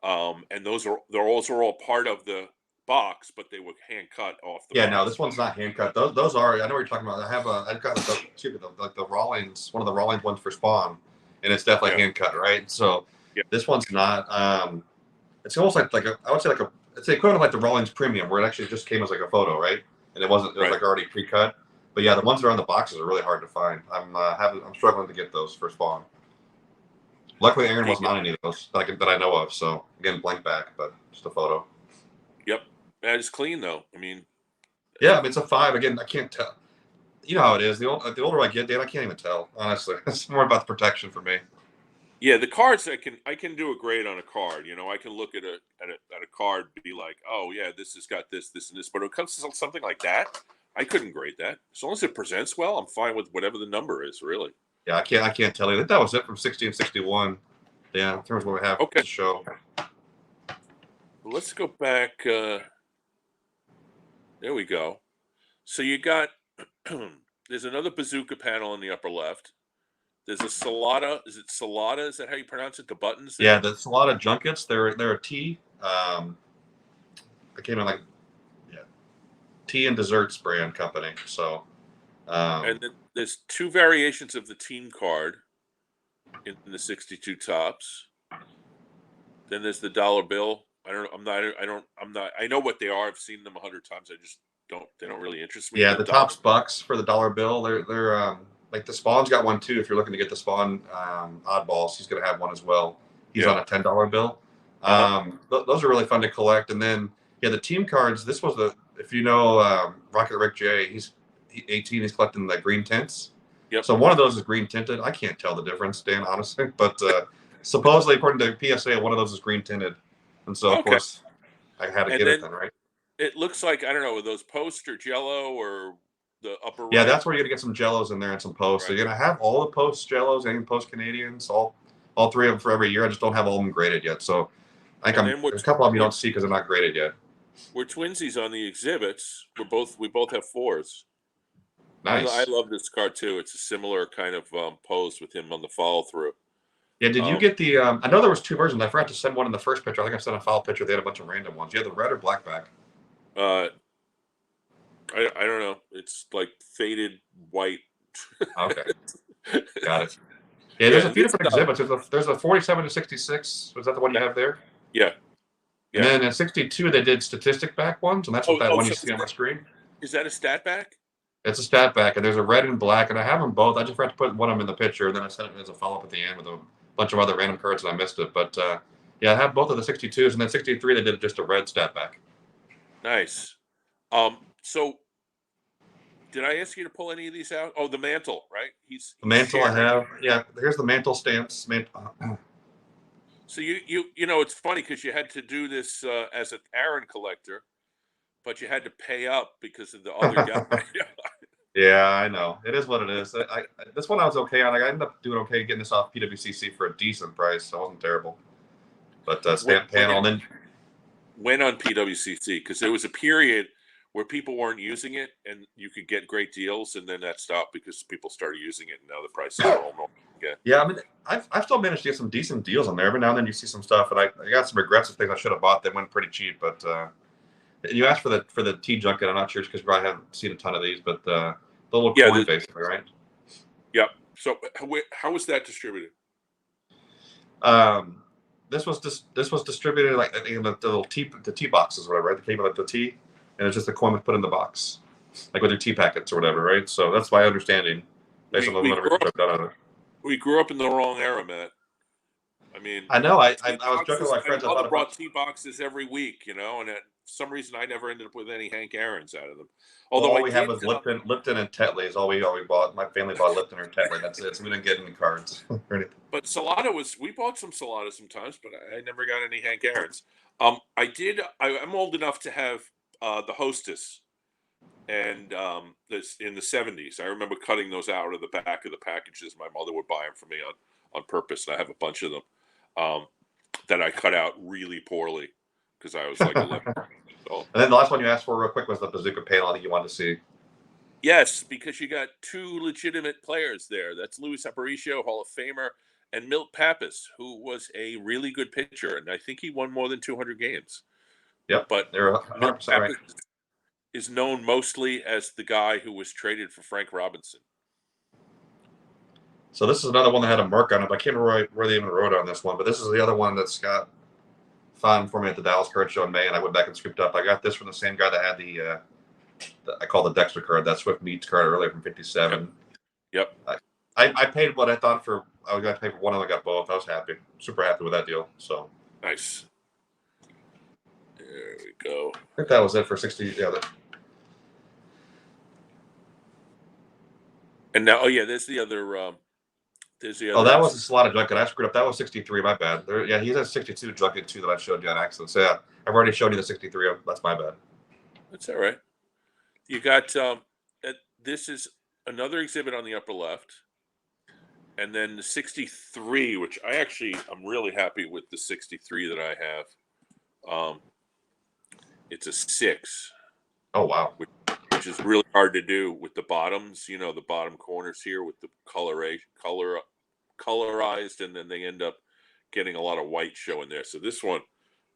and they're all part of the box, but they were hand cut off the box. No, this one's not hand cut. Those are. I know what you're talking about. I've got the Rawlings, one of the Rawlings ones for Spawn, and it's definitely hand cut, right? So this one's not. It's almost like I would say it's the equivalent of like the Rawlings Premium, where it actually just came as like a photo, right? And it was like already pre-cut. But yeah, the ones that are on the boxes are really hard to find. I'm struggling to get those for Spawn. Luckily, Aaron wasn't on any of those that I know of. So again, blank back, but just a photo. Yep, that is clean though. I mean, it's a 5. Again, I can't tell. You know how it is. The older I get, Dan, I can't even tell. Honestly, it's more about the protection for me. Yeah, the cards I can do a grade on a card. I can look at a card and be like, oh yeah, this has got this, and this. But when it comes to something like that, I couldn't grade that. As long as it presents well, I'm fine with whatever the number is, really. Yeah, I can't tell you. I think that was it from 60 and 61. Yeah, in terms of what we have to show. Well, let's go back. There we go. So you got there's another bazooka panel in the upper left. There's a Salata. Is it Salata? Is that how you pronounce it? The buttons? There? Yeah, the Salata Junkets. They're a tea. I came in like tea and desserts brand company. So, and then there's 2 variations of the team card in the 62 tops. Then there's the dollar bill. I know what they are. I've seen them 100 times. They don't really interest me. Yeah, the top's bucks for the dollar bill. They're like the Spawn's got one too. If you're looking to get the Spawn oddballs, he's going to have one as well. He's on a $10 bill. Those are really fun to collect. And then the team cards. This was if you know Rocket Rick J. He's 18. He's collecting the green tints. Yep. So one of those is green tinted. I can't tell the difference, Dan, honestly. But supposedly, according to PSA, one of those is green tinted, and so of Okay. course I had to And get it then then, right? it looks like, I don't know, those post or Jello or the upper Yeah, right. that's where you're gonna get some Jellos in there and some posts. So Right. you're gonna have all the post Jellos and post Canadians, all three of them for every year. I just don't have all of them graded yet. So I think And then there's a couple of them you don't see because they're not graded yet. we're twinsies on the exhibits. We both have 4s. I Nice. love this car too. It's a similar kind of pose with him on the follow through. Yeah, did you get the? I know there was two versions. I forgot to send one in the first picture. I think I sent a file picture. They had a bunch of random ones. You had the red or black back? I don't know. It's like faded white. Okay, got it. Yeah, there's a few this different exhibits. There's a 47 to 66. Was that the one you have there? Yeah. And then in 62 they did statistic back ones, and that's what that one you see on the screen. Is that a stat back? It's a stat back, and there's a red and black, and I have them both. I just forgot to put one of them in the picture, and then I sent it as a follow up at the end with a bunch of other random cards, and I missed it. But yeah, I have both of the 62s, and then 63 they did just a red stat back. Nice. So did I ask you to pull any of these out? Oh, the mantle, right? He's The mantle sharing. I have. Yeah, here's the mantle stamps. So you know, it's funny because you had to do this as an Aaron collector, but you had to pay up because of the other guy. Yeah, I know. It is what it is. This one I was okay on. I ended up doing okay getting this off PWCC for a decent price. So it wasn't terrible. But stamp panel, and then went on PWCC because there was a period where people weren't using it and you could get great deals, and then that stopped because people started using it, and now the prices are all normal again. Yeah, I mean, I've still managed to get some decent deals on there. Every now and then you see some stuff, and I got some regrets of things I should have bought that went pretty cheap. But you asked for the T junket. I'm not sure because I haven't seen a ton of these, but the little coin basically, right? Yep. So how was that distributed? This was distributed like in the little the tea boxes or whatever, right? They came with the tea, and it's just a coin was put in the box, like with your tea packets or whatever, right? So that's my understanding based on the little research I've done on it. We grew up in the wrong era, man. I mean, I know. I was joking with my friends. My mother brought tea boxes every week, you know, and for some reason I never ended up with any Hank Aaron's out of them. Although all we had was Lipton and Tetley is all we bought. My family bought Lipton or Tetley. That's it. So we didn't get any cards or anything. But Salada we bought some Salada sometimes, but I never got any Hank Aaron's. I'm old enough to have the Hostess, and this in the 70s. I remember cutting those out of the back of the packages. My mother would buy them for me on purpose, and I have a bunch of them that I cut out really poorly because I was like 11. So. And then the last one you asked for real quick was the bazooka panel. I think you wanted to see. Yes, because you got two legitimate players there. That's Luis Aparicio, Hall of Famer, and Milt Pappas, who was a really good pitcher, and I think he won more than 200 games. Yep, but they're 100% right. Is known mostly as the guy who was traded for Frank Robinson. So this is another one that had a mark on it, but I can't remember where they even wrote on this one. But this is the other one that Scott found for me at the Dallas Card Show in May, and I went back and scooped up. I got this from the same guy that had the I call the Dexter card, that Swift Meats card earlier from '57. Yep. I paid what I thought for. I was going to pay for one, and I got both. I was happy, super happy with that deal. So nice. There we go. I think that was it for 60. Yeah. And now, there's the other. Oh, that was a Salada junket. I screwed up. That was 63. My bad. Yeah, he's a 62 junket too that I showed you on accident. So yeah, I've already showed you the 63. That's my bad. That's all right. You got this is another exhibit on the upper left, and then the 63, which I'm really happy with the 63 that I have. It's a 6. Oh wow. Which is really hard to do with the bottoms, the bottom corners here with the colorized, and then they end up getting a lot of white showing there. So this one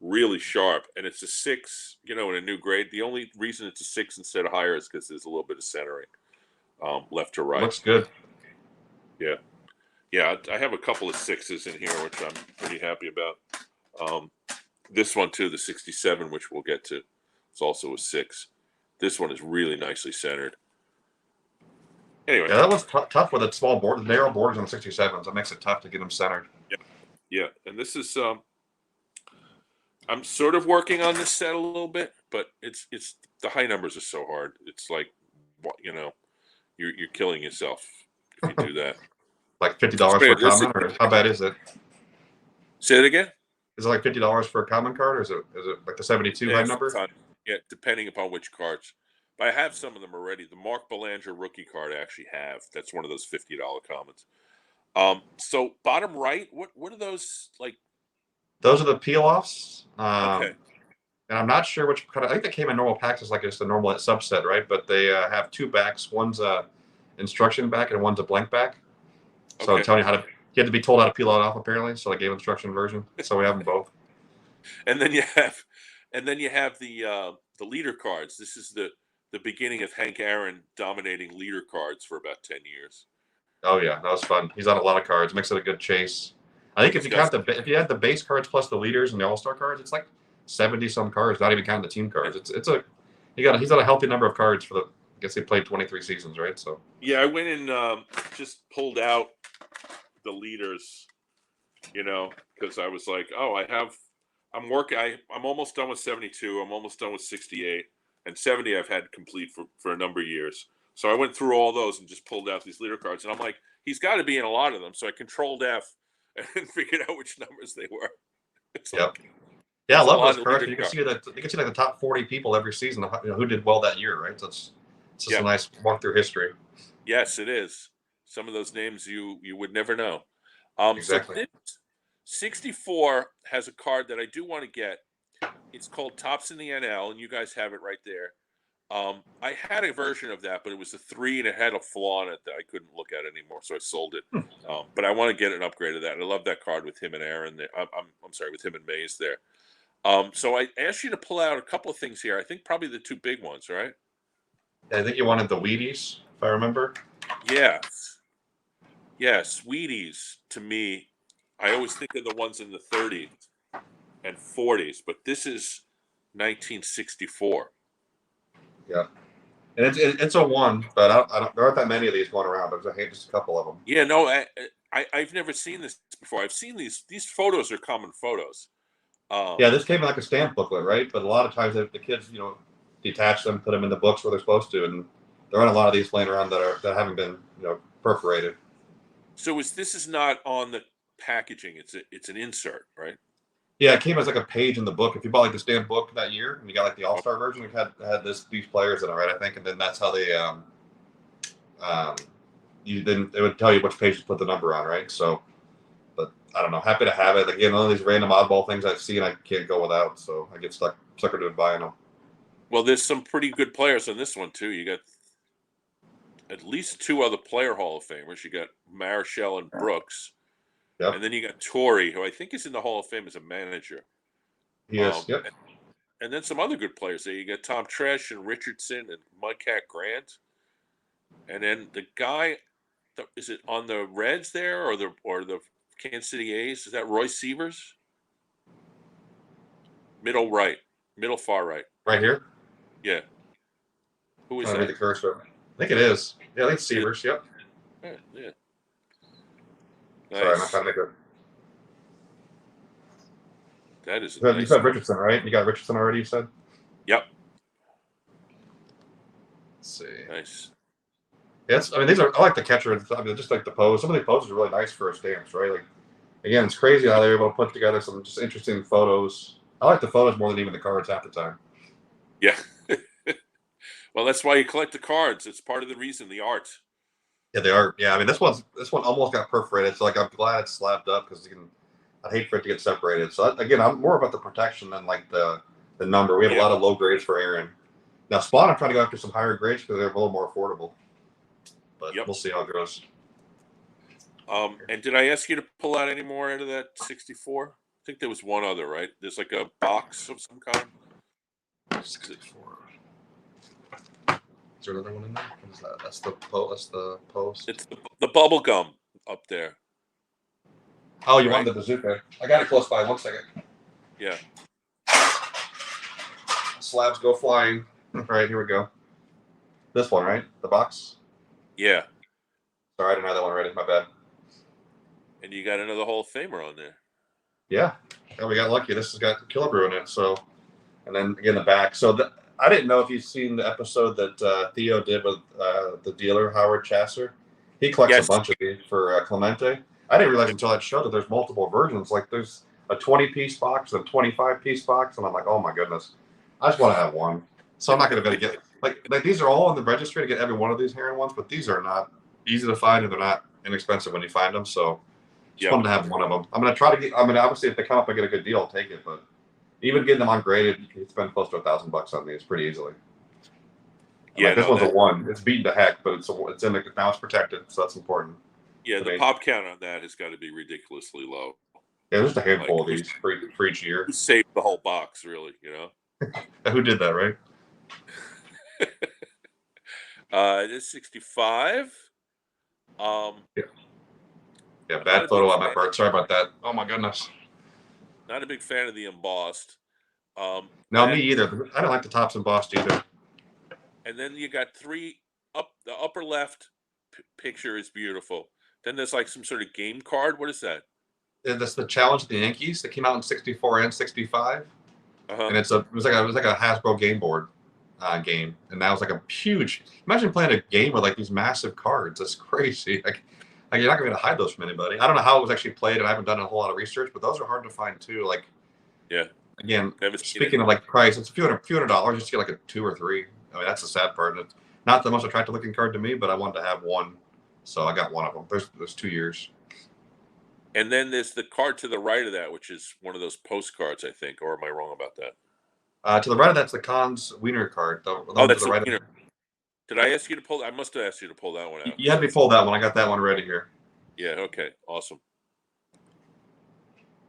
really sharp, and it's a 6, in a new grade. The only reason it's a 6 instead of higher is because there's a little bit of centering, left to right. Looks good. Yeah. I have a couple of 6s in here, which I'm pretty happy about. This one too, the 67, which we'll get to, it's also a 6. This one is really nicely centered. Anyway. Yeah, that was tough with the small board, the narrow borders on the 67s. That makes it tough to get them centered. Yeah. And this is, I'm sort of working on this set a little bit, but it's the high numbers are so hard. It's like, you're killing yourself if you do that. Like $50 for a comment, or how bad is it? Say it again. Is it like $50 for a common card, or is it like the 72 high number? Yeah, depending upon which cards. But I have some of them already. The Mark Belanger rookie card I actually have. That's one of those $50 commons. So bottom right, what are those like? Those are the peel-offs. Okay, And I'm not sure which kind of. I think they came in normal packs as like just a normal subset, right? But they have two backs. One's a instruction back and one's a blank back. So okay. telling you how to. You had to be told how to peel it off apparently. So they gave instruction version. So we have them both. And then you have the leader cards. This is the beginning of Hank Aaron dominating leader cards for about 10 years. Oh yeah, that was fun. He's on a lot of cards. Makes it a good chase. I think if you had the base cards plus the leaders and the all-star cards, it's like 70 some cards. Not even counting the team cards. He's got a healthy number of cards for the. I guess he played 23 seasons, right? So Yeah, I went and just pulled out the leaders, because I was like, oh, I'm working. I'm almost done with 72. I'm almost done with 68, and 70 I've had complete for a number of years. So I went through all those and just pulled out these leader cards, and I'm like, he's got to be in a lot of them. So I controlled F and figured out which numbers they were. It's yep. like, yeah, I there's a love lot those of cards. leader You can cards. see that you can see like the top 40 people every season, who did well that year, right? So it's just Yeah. a nice walk through history. Yes, it is. Some of those names you would never know. Exactly. So this 64 has a card that I do want to get. It's called Tops in the NL, and you guys have it right there. I had a version of that, but it was a 3 and it had a flaw in it that I couldn't look at anymore, so I sold it. But I want to get an upgrade of that. I love that card with him and Aaron there. I'm sorry, with him and Mays there. So I asked you to pull out a couple of things here. I think probably the two big ones, right? I think you wanted the Wheaties, if I remember. Yes. Yes, Wheaties, to me, I always think of the ones in the 30s and 40s, but this is 1964. Yeah, and it's a 1, but I don't. There aren't that many of these going around. There's just a couple of them. Yeah, no, I've never seen this before. I've seen these photos are common photos. Yeah, this came in like a stamp booklet, right? But a lot of times the kids, detach them, put them in the books where they're supposed to, and there aren't a lot of these laying around that haven't been, perforated. So this is not on the packaging. It's an insert, right? Yeah, it came as like a page in the book. If you bought like the stamp book that year, and you got like the All-Star version, it had these players in it, right? I think, and then that's how they it would tell you which page to put the number on, right? So, but I don't know. Happy to have it. Again, all these random oddball things I've seen, I can't go without. So I get suckered into buying them. Well, there's some pretty good players on this one too. You got at least 2 other player Hall of Famers. You got Marichal and Brooks. Yep. And then you got Torrey, who I think is in the Hall of Fame as a manager. Yes. Yep. And then some other good players there. You got Tom Tresh and Richardson and Mudcat Grant. And then the guy, is it on the Reds there or the Kansas City A's? Is that Roy Sievers? Middle far right. Right here. Yeah. Who is I that? read the cursor. I think it is. Yeah, I think it's Sievers. Yep. Yeah. Nice. Sorry, I'm not trying to make it. That is You said Richardson, right? You got Richardson already, you said? Yep. Let's see. Nice. Yes, I mean, I like the catcher. I mean, just like the pose. Some of the poses are really nice for stamps, right? Like, again, it's crazy how they're able to put together some just interesting photos. I like the photos more than even the cards half the time. Yeah. Well, that's why you collect the cards. It's part of the reason, the art. Yeah, they are. Yeah, I mean, this one almost got perforated. So, like, I'm glad it's slabbed up because I'd hate for it to get separated. So, again, I'm more about the protection than, like, the number. We have a lot of low grades for Aaron. Now, Spawn, I'm trying to go after some higher grades because they're a little more affordable. But we'll see how it goes. And did I ask you to pull out any more out of that 64? I think there was one other, right? There's like a box of some kind. 64. Is there another one in there? What is that? That's the post. It's the bubble gum up there. Oh, you want the bazooka? I got it close by. 1 second. Yeah. Slabs go flying. All right, here we go. This one, right? The box? Yeah. Sorry, I didn't have that one ready. My bad. And you got another Hall of Famer on there. Yeah. We got lucky. This has got Killebrew in it. So, and then again, the back. So, I didn't know if you've seen the episode that Theo did with the dealer, Howard Chasser. He collects a bunch of these for Clemente. I didn't realize until that show that there's multiple versions. Like, there's a 20-piece box and a 25-piece box, and I'm like, oh my goodness, I just want to have one. So I'm not going to get like these are all in the registry to get every one of these Heron ones, but these are not easy to find and they're not inexpensive when you find them. So just wanted to have one of them. I'm going to try to get. I mean, obviously, if they come up and get a good deal, I'll take it. But even getting them ungraded, you can spend close to $1,000 on these pretty easily. Yeah, like, this one's a 1. It's beaten to heck, but it's in the now it's protected, so that's important. Yeah, the pop count on that has got to be ridiculously low. Yeah, just a handful of these for each year. Who saved the whole box, really? You know. Who did that, right? It is 65. Yeah, bad photo on my part. Sorry about that. Oh my goodness. Not a big fan of the embossed. No, me either. I don't like the tops embossed either. And then you got 3 up. The upper left picture is beautiful. Then there's like some sort of game card. What is that? That's the Challenge of the Yankees that came out in 64 and 65. And it was like a Hasbro game board game, and that was like a huge. Imagine playing a game with like these massive cards. That's crazy. Like you're not going to hide those from anybody. I don't know how it was actually played, and I haven't done a whole lot of research, but those are hard to find too. Like, yeah. Again, speaking of like price, it's a few hundred dollars just to get like a 2 or 3. I mean, that's the sad part. It's not the most attractive looking card to me, but I wanted to have one, so I got one of them. There's 2 years. And then there's the card to the right of that, which is one of those postcards, I think. Or am I wrong about that? To the right of that's the Cons Wiener card. That's the right Wiener. Did I ask you to pull? I must have asked you to pull that one out. You had me pull that one. I got that one ready here. Yeah. Okay. Awesome.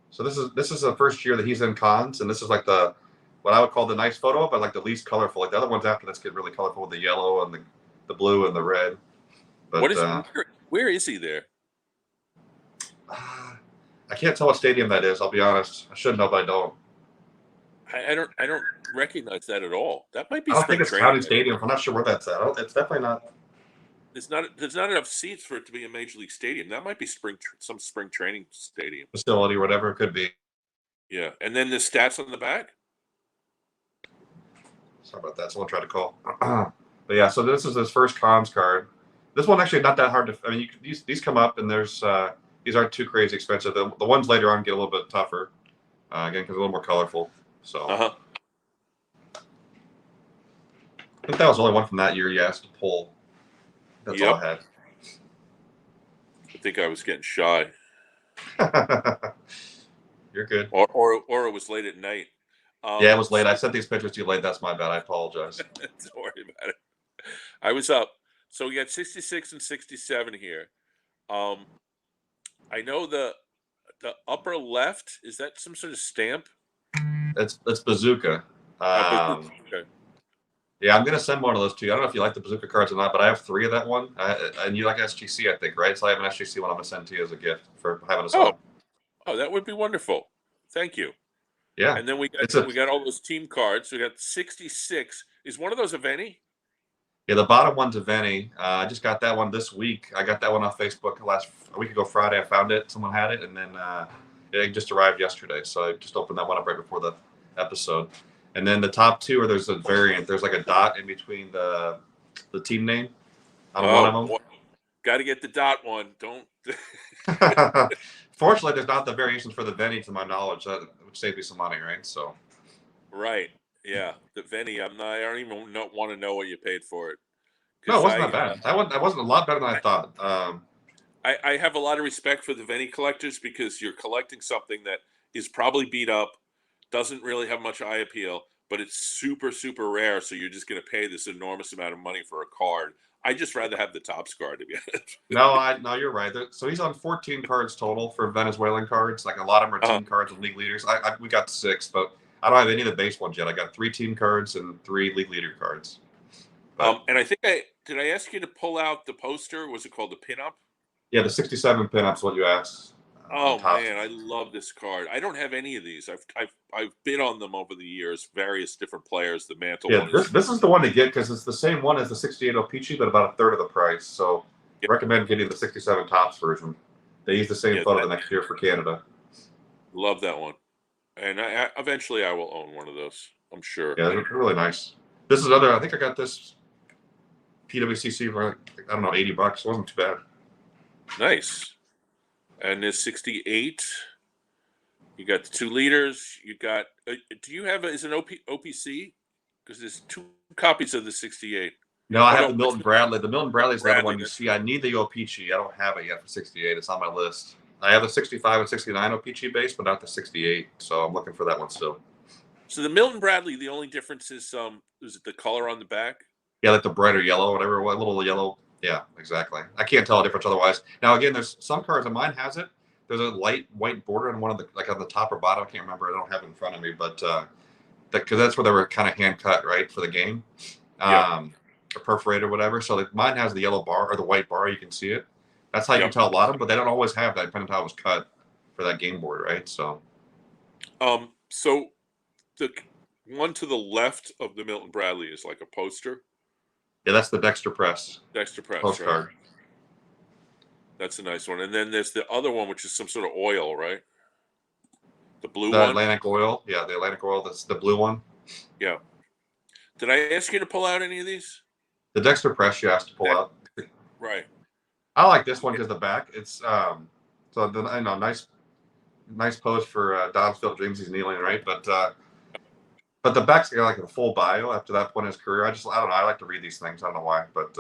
So this is the first year that he's in Cons, and this is like what I would call the nice photo, but like the least colorful. Like the other ones after this get really colorful with the yellow and the blue and the red. But what is where is he there? I can't tell what stadium that is. I'll be honest. I should know, but I don't. I don't recognize that at all. That might be. I don't think it's County Stadium. I'm not sure where that's at. It's definitely not. There's not enough seats for it to be a major league stadium. That might be some spring training stadium facility or whatever it could be. Yeah, and then the stats on the back. Sorry about that. Someone tried to call. But yeah, so this is his first Cons card. This one actually not that hard to. I mean, these come up and there's these aren't too crazy expensive. The ones later on get a little bit tougher, again because they're a little more colorful. So I think that was the only one from that year you asked to pull. That's all I had. I think I was getting shy. You're good. Or it was late at night. Yeah, it was late. I sent these pictures to you late. That's my bad. I apologize. Don't worry about it. I was up. So we got 66 and 67 here. I know the upper left, is that some sort of stamp? It's Bazooka. Okay. Yeah, I'm gonna send one of those to you. I don't know if you like the Bazooka cards or not, but I have 3 of that one. And you like SGC, I think, right? So I have an SGC one I'm gonna send to you as a gift for having us on. Oh, that would be wonderful. Thank you. Yeah. And then we got all those team cards. We got 66. Is one of those a Venny? Yeah, the bottom one's a Venny. I just got that one this week. I got that one off Facebook a week ago Friday. I found it. Someone had it, and then it just arrived yesterday. So I just opened that one up right before the episode. And then the top 2 there's a variant. There's like a dot in between the team name on one of them. Got to get the dot one. Don't. Fortunately, there's not the variations for the Venny, to my knowledge. That would save me some money, right? So. Right. Yeah, the Venny. I don't even want to know what you paid for it. No, it wasn't that bad. That wasn't a lot better than I thought. I have a lot of respect for the Venny collectors because you're collecting something that is probably beat up, doesn't really have much eye appeal, but it's super, super rare. So you're just going to pay this enormous amount of money for a card. I just rather have the Topps card, to be honest. No, you're right. So he's on 14 cards total for Venezuelan cards. Like a lot of them are team cards with league leaders. We got 6, but I don't have any of the base ones yet. I got 3 team cards and 3 league leader cards. And I think did I ask you to pull out the poster? Was it called the pinup? Yeah, the 67 pinup's what you asked. Oh man, I love this card. I don't have any of these. I've bid on them over the years, various different players. The Mantle one. This is the one to get because it's the same one as the 68 Peachy, but about a third of the price. So I recommend getting the 67 Topps version. They use the same photo the next year for Canada. Love that one. And eventually I will own one of those. I'm sure. Yeah, they're really nice. This is I think I got this PWCC for I don't know $80. It wasn't too bad. Nice. And there's 68. You got the 2 liters. You got. Do you have is an OPC? Because there's 2 copies of the 68. No, I Oh have no, the it's Milton Bradley. The Milton Bradley is the other Bradley. one you see. I need the OPC. I don't have it yet for 68. It's on my list. I have the 65 and 69 OPC base, but not the 68. So I'm looking for that one still. So the Milton Bradley, the only difference is it the color on the back? Yeah, like the brighter yellow, whatever, what little yellow. Yeah, exactly. I can't tell a difference otherwise. Now, again, there's some cards, and mine has it. There's a light white border on one of the, like on the top or bottom. I can't remember. I don't have it in front of me, but because that's where they were kind of hand cut, right, for the game, Yeah. or perforated or whatever. So like, mine has the yellow bar or the white bar. You can see it. That's how you Yep. can tell a lot of them, but they don't always have that depending on how it was cut for that game board, right? So So the one to the left of the Milton Bradley is like a poster. yeah, that's the Dexter Press Dexter Press, postcard. right? That's a nice one. And then there's the other one, which is some sort of oil, right? The blue The one. Atlantic Oil, yeah, the Atlantic Oil. That's the blue one. Yeah. Did I ask you to pull out any of these? The Dexter Press you asked to pull out. Right. I like this one because the back. It's so the nice pose for Don's Field Dreams. He's kneeling, right? But the back's got like a full bio after that point in his career. I don't know. I like to read these things. I don't know why, but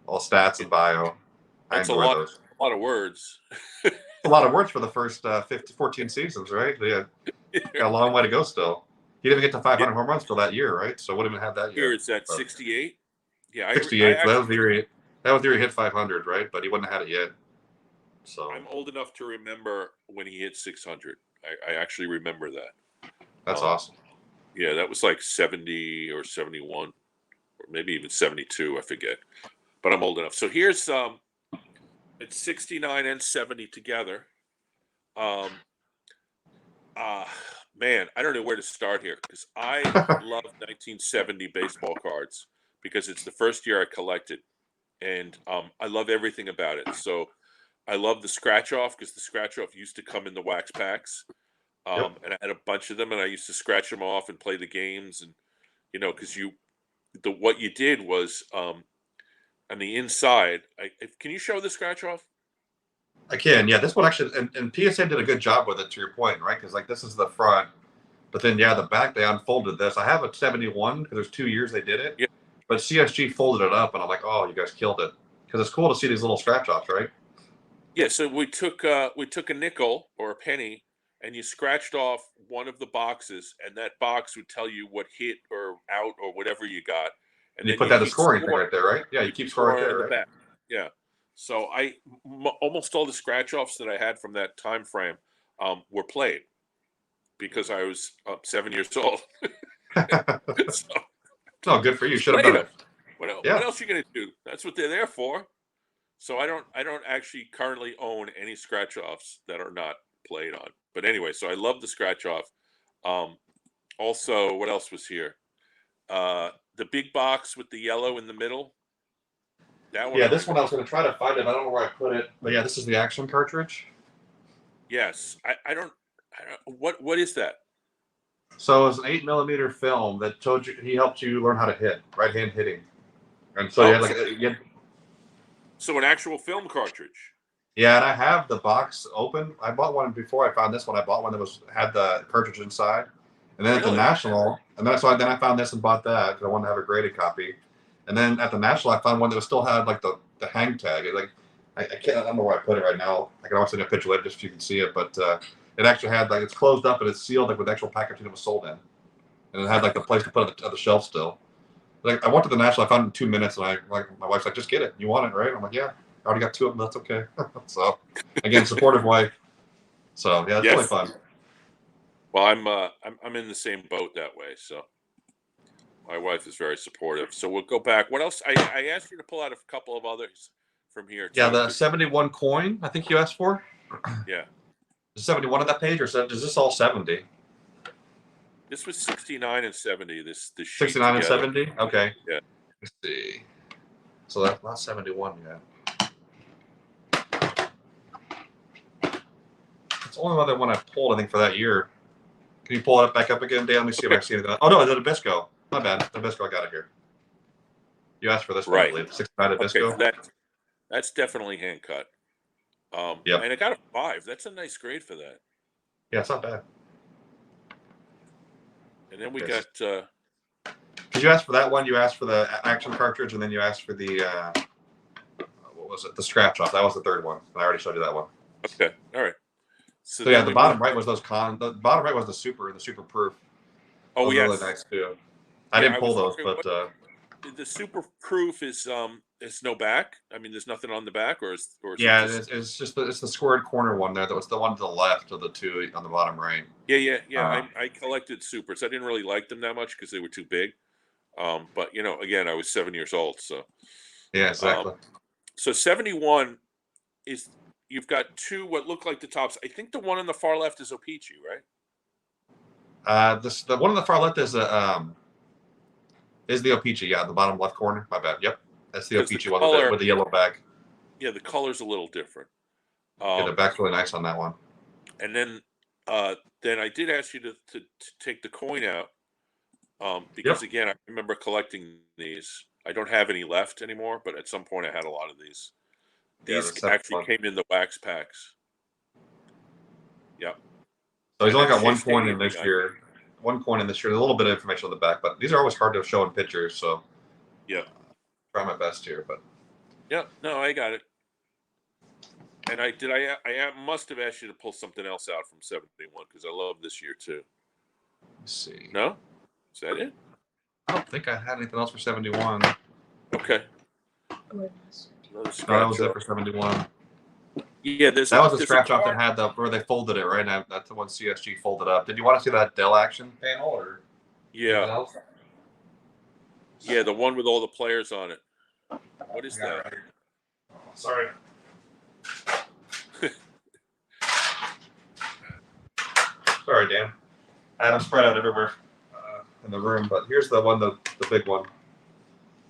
all stats and bio. That's I enjoy those. a lot of words. A lot of words for the first 14 seasons, right? Yeah, got a long way to go still. He didn't even get to 500 home runs till that year, right? So wouldn't even have that Here year. it's at 68. Yeah, 68. So that was the year. That was the year he hit 500, right? But he wouldn't have had it yet. So I'm old enough to remember when he hit 600. I actually remember that. that's awesome. Yeah, that was like 70 or 71, or maybe even 72. I forget. But I'm old enough. So here's it's 69 and 70 together. Man, I don't know where to start here because I love 1970 baseball cards because it's the first year I collected, and I love everything about it. So I love the scratch off because the scratch off used to come in the wax packs, Yep. and I had a bunch of them, and I used to scratch them off and play the games, and because what you did was on the inside. Can you show the scratch off? I can, yeah. This one actually, and PSA did a good job with it. To your point, right? Because like this is the front, but then yeah, the back they unfolded this. I have a 71 because there's 2 years they did it, Yeah. but CSG folded it up, and I'm like, oh, you guys killed it because it's cool to see these little scratch offs, right? Yeah, so we took a nickel or a penny, and you scratched off one of the boxes, and that box would tell you what hit or out or whatever you got, And you put that as scoring thing right there, right? Yeah, you keep scoring right there, the right? back. Yeah. So almost all the scratch offs that I had from that time frame were played because I was 7 years old. So No, good for you. Should have played done them. it. Yeah. What else are you gonna do? That's what they're there for. So I don't actually currently own any scratch offs that are not played on. But anyway, so I love the scratch off. Also, what else was here? The big box with the yellow in the middle. That one. Yeah, this one I was going to try to find it. I don't know where I put it, but yeah, this is the action cartridge. Yes, I don't. What is that? So it's an 8mm film that told you he helped you learn how to hit right hand hitting, and so you had like So an actual film cartridge. yeah, and I have the box open. I bought one before I found this one. I bought one that had the cartridge inside, and then at the Really? National, and then I found this and bought that because I wanted to have a graded copy. And then at the National, I found one that still had like the hang tag. It, like I don't know where I put it right now. I can always send a picture later just so you can see it. But it actually had like it's closed up and it's sealed like with actual packaging it was sold in, and it had like the place to put it at the shelf still. Like I went to the National, I found it in 2 minutes, and my wife's like, just get it. You want it, right? I'm like, yeah. I already got 2 of them. That's okay. So again, supportive wife. So yeah, it's really fun. Well, I'm in the same boat that way. So my wife is very supportive. So we'll go back. What else? I asked you to pull out a couple of others from here. Yeah, the 71 coin. I think you asked for. Yeah. Is 71 on that page, or is this all 70? This was 69 and 70. This 69 and 70. Okay. Yeah. Let's see. So that's not 71 yet. It's the only other one I pulled, I think, for that year. Can you pull it back up again, Dan? Let me see if I can see anything. Oh, no, it's a Nabisco. My bad. Nabisco, I got it here. You asked for this one, I believe. 69 Nabisco. Okay, that's definitely hand cut. Yep. And I got a 5. That's a nice grade for that. Yeah, it's not bad. And then we Yes. got Because you asked for that one, you asked for the action cartridge, and then you asked for the what was it? The scratch off. That was the third one. I already showed you that one. okay, all right. So So yeah, then the we bottom moved. right was those The bottom right was the super proof. Oh Those are really yes, nice too. I yeah. didn't I pull was those, wondering but what the super proof is. It's no back. I mean, there's nothing on the back, or is it yeah, just? it's just it's the squared corner one there. That was the one to the left of the two on the bottom right. Yeah. Uh, I collected supers. I didn't really like them that much because they were too big. But again, I was 7 years old, so yeah, um, exactly. so 71 is you've got two what look like the tops. I think the one on the far left is Opeachy, right? The one on the far left is the O-Pee-Chee. Yeah, the bottom left corner. My bad. Yep, that's the Because the O-Pee-Chee one color, with the yellow back. yeah, the color's a little different. Yeah, the Um, back's really nice on that one. and then I did ask you to take the coin out, because Yep. again, I remember collecting these. I don't have any left anymore, but at some point I had a lot of these. Yeah, These the seventh actually one. came in the wax packs. Yep. So he's And only then got Shea one coin Stadium in we this got here. year. One coin in this year. A little bit of information on the back, but these are always hard to show in pictures. So Yeah. try my best here. But Yeah. No, I got it. And I must have asked you to pull something else out from 71 because I love this year too. let's see. No? Is that it? I don't think I had anything else for 71. Okay. Or Another No, that scratch was it off. for 71. Yeah, That was a there's a scratch off that card. had where they folded it, right? And that's the one CSG folded up. Did you want to see that Dell action panel or anything Yeah. else? Yeah, the one with all the players on it. What I is got it that? right here. Sorry. Sorry, Dan. I had them spread out everywhere in the room, but here's the one, the big one.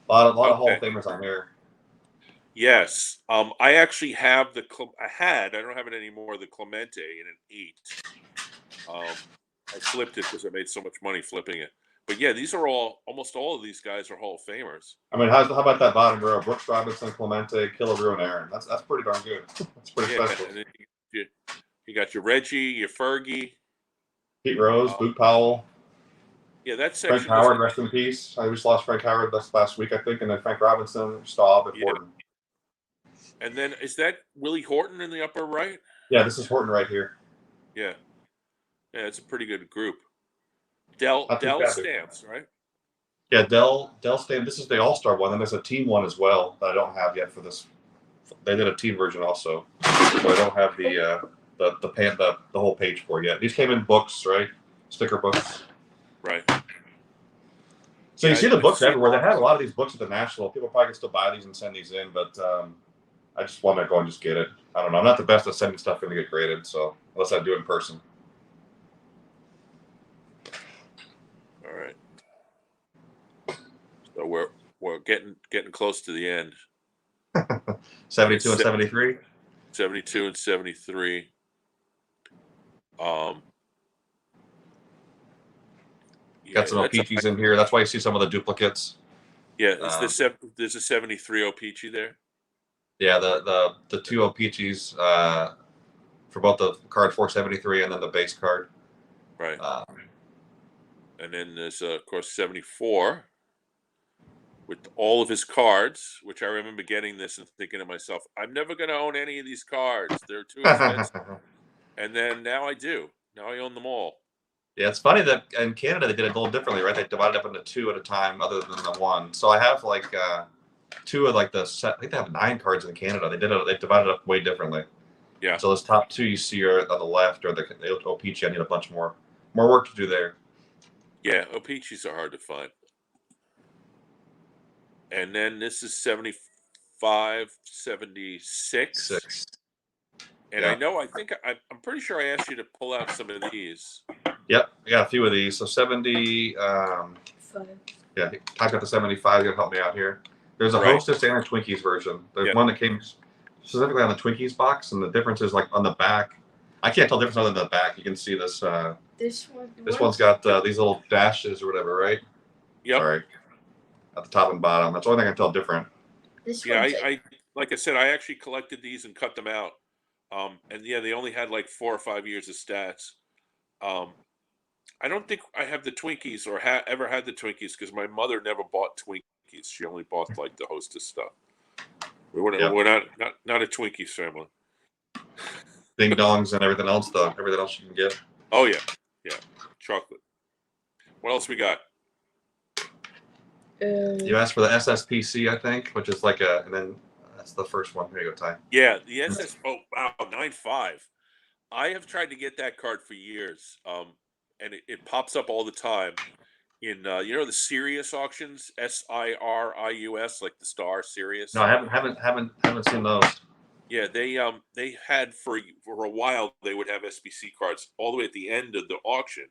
A lot of Hall Okay. of Famers on here. Yes. I actually have I don't have it anymore, the Clemente in an 8. I flipped it because I made so much money flipping it. But yeah, these are almost all of these guys are Hall of Famers. I mean, how about that bottom row? Brooks Robinson, Clemente, Killebrew, and Aaron. That's pretty darn good. That's pretty Yeah, special. and then you got your Reggie, your Fergie. Pete Rose, Luke Powell, Yeah, that Frank section Howard, doesn't. rest in peace. I just lost Frank Howard this last week, I think, and then Frank Robinson, Staub, and Yeah, Horton. and then is that Willie Horton in the upper right? Yeah, this is Horton right here. Yeah, it's a pretty good group. Dell Not too shabby. Stamps, right? Yeah, Dell Stan. This is the All Star one, and there's a team one as well that I don't have yet for this. They did a team version also, so I don't have the whole page for yet. These came in books, right? Sticker books. Right. So Yeah, you see the I've books seen everywhere. They have a lot of these books at the National. People probably can still buy these and send these in, but I just want to go and just get it. I don't know. I'm not the best at sending stuff in to get graded, so unless I do it in person. All right. So we're getting close to the end. 72 and 73. 72 and 73. Yeah, Got some O-Pee-Chees in here. That's why you see some of the duplicates. Yeah, there's a 73 O-Pee-Chee there? Yeah, the two O-Pee-Chees for both the card 473 and then the base card. Right. And then there's of course 74 with all of his cards, which I remember getting this and thinking to myself, I'm never going to own any of these cards. They're too expensive. And then now I do. Now I own them all. Yeah, it's funny that in Canada they did it a little differently, right? They divided up into two at a time, other than the one. So I have like two of like the set. I think they have 9 cards in Canada. They divided it up way differently. Yeah. So those top 2 you see are on the left, or the O-Pee-Chee. I need a bunch more work to do there. Yeah, O-Pee-Chees are hard to find. And then this is 75, 76. 6. And Yeah. I think I'm pretty sure I asked you to pull out some of these. Yep, I got a few of these. So 70. 5. Yeah, Ty's got the 75. You'll help me out here. There's a Right. Hostess and a Twinkies version. There's Yeah. one that came specifically on the Twinkies box, and the difference is like on the back. I can't tell the difference other than the back. You can see this. This one. This one's got these little dashes or whatever, right? Yep. Sorry. At the top and bottom. That's the only thing I can tell different. This Yeah, one's I like I said, I actually collected these and cut them out. And yeah, they only had like 4 or 5 years of stats. I don't think I have the Twinkies or ever had the Twinkies because my mother never bought Twinkies. She only bought like the Hostess stuff. Yep. We're not a Twinkies family. Ding dongs and everything else, though. Everything else you can get. Oh yeah, chocolate. What else we got? You asked for the SSPC, I think, which is like and then that's the first one. Here you go, Ty. Yeah, the SS. Oh wow, 9.5. I have tried to get that card for years, and it pops up all the time in the Sirius auctions, SIRIUS, like the star Sirius. No, I haven't seen those. Yeah, they had for a while they would have SBC cards all the way at the end of the auction,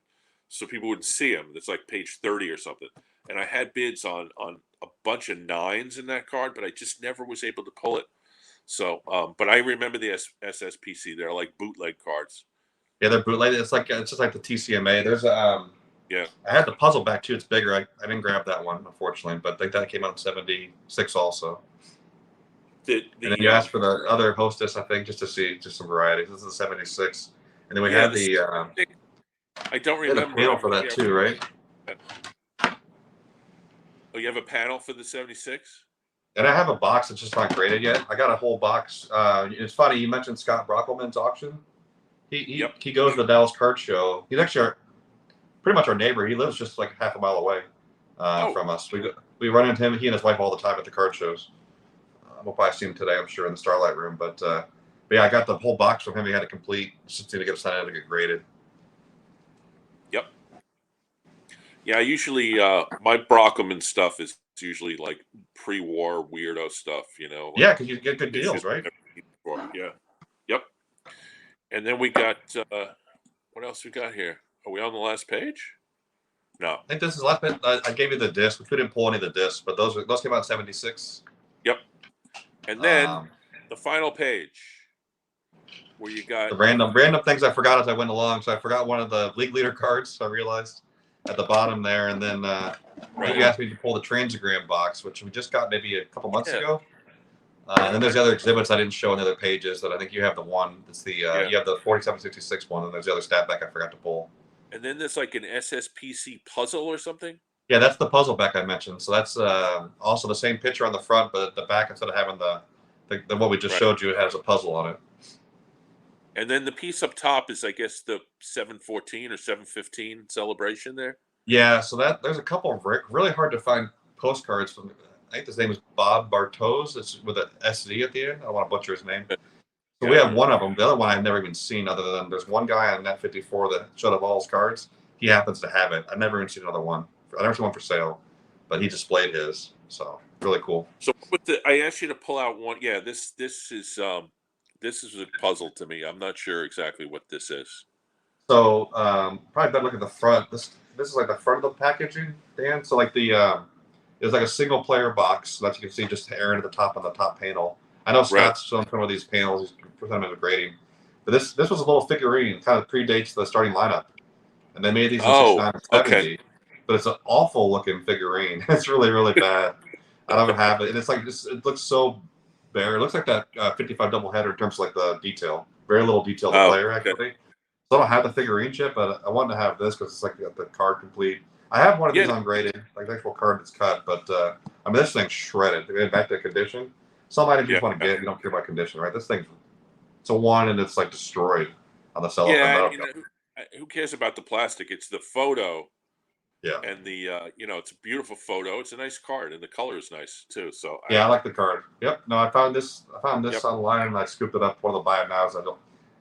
so people wouldn't see them. It's like page 30 or something. And I had bids on a bunch of 9s in that card, but I just never was able to pull it. So, but I remember the SSPC. They're like bootleg cards. Yeah, they're bootleg. It's just like the TCMA. There's Yeah. I had the puzzle back too. It's bigger. I didn't grab that one unfortunately, but I think that came out in '76 also. And then you asked for the other Hostess, I think, just to see just some varieties. This is the '76, and then we had the. I don't remember. A panel for that too, right? Oh, you have a panel for the '76? And I have a box that's just not graded yet. I got a whole box. It's funny you mentioned Scott Brockelman's auction. He goes to the Dallas Card Show. He's actually pretty much our neighbor. He lives just like half a mile away from us. We run into him. He and his wife all the time at the card shows. We'll probably see him today, I'm sure, in the Starlight Room. But yeah, I got the whole box from him. He had it complete. Just need to get sent out to get graded. Yep. Yeah, usually my Brockelman stuff is usually like pre-war weirdo stuff, Like, yeah, because you get good deals, right? Yeah. Yep. And then we got what else we got here? Are we on the last page? No. I think this is the last bit. I gave you the disc. We didn't pull any of the discs, but those came out in '76. Yep. And then the final page where you got the random things I forgot as I went along. So I forgot one of the league leader cards. I realized at the bottom there, and then you asked me to pull the Transagram box, which we just got maybe a couple months ago. And then there's the other exhibits I didn't show on the other pages that I think you have the one. It's the you have the 4766 one, and there's the other stat back I forgot to pull. And then there's like an SSPC puzzle or something. Yeah, that's the puzzle back I mentioned. So that's also the same picture on the front, but the back, instead of having the what we just showed you, it has a puzzle on it. And then the piece up top is, I guess, the 714 or 715 celebration there. Yeah, so there's a couple of really hard to find postcards from. I think his name is Bob Bartos. It's with an SD at the end. I don't want to butcher his name. So we have one of them. The other one I've never even seen, other than there's one guy on Net 54 that showed up all his cards. He happens to have it. I've never even seen another one. I never seen one for sale, but he displayed his. So really cool. So I asked you to pull out one. Yeah, this is a puzzle to me. I'm not sure exactly what this is. So probably better look at the front. This is like the front of the packaging, Dan. So like it's like a single player box that you can see just Aaron at the top on the top panel. I know Scott's shown some of these panels. He's presented them as grading. But this was a little figurine, kind of predates the starting lineup. And they made these in 69 and 70. Okay. But it's an awful looking figurine. It's really, really bad. I don't have it. And it's like it looks so bare. It looks like that 55 doubleheader in terms of like the detail. Very little detail to player, actually. So I don't have the figurine chip, but I wanted to have this because it's like the card complete. I have one of these ungraded, like the actual card that's cut, but I mean, this thing's shredded. To get back to condition. Some items you just want to get, you don't care about condition, right? This thing's it's a one and it's like destroyed on the cellophane. Yeah, who cares about the plastic? It's the photo. Yeah. And the it's a beautiful photo. It's a nice card, and the color is nice too. So I like the card. Yep. No, I found this online, and I scooped it up. One of the buy it nows.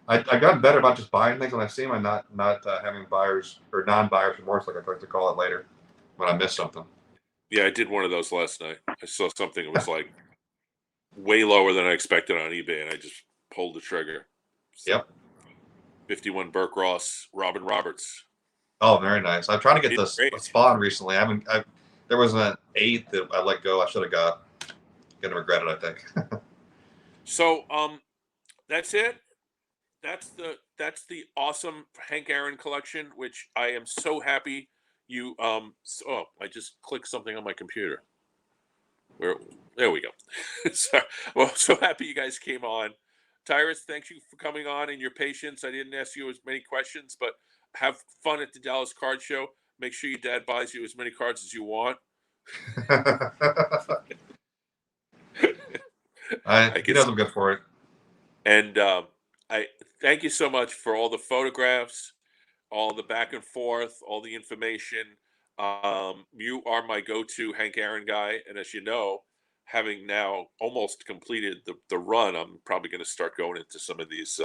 I got better about just buying things when I see them, and not having buyers or non-buyers remorse, like I like to call it later, when I miss something. Yeah, I did one of those last night. I saw something that was like way lower than I expected on eBay, and I just pulled the trigger. So, yep. 51 Burke Ross, Robin Roberts. Oh, very nice. I'm trying to get this Spawn recently. There was an 8 that I let go. I should have got. Gonna regret it, I think. So that's it. That's the awesome Hank Aaron collection, which I am so happy you I just clicked something on my computer. There we go. So happy you guys came on. Tyrus, thank you for coming on and your patience. I didn't ask you as many questions, but have fun at the Dallas Card Show. Make sure your dad buys you as many cards as you want. He knows I'm good for it. And I thank you so much for all the photographs, all the back and forth, all the information. You are my go-to Hank Aaron guy, and as you know, having now almost completed the run, I'm probably going to start going into some of these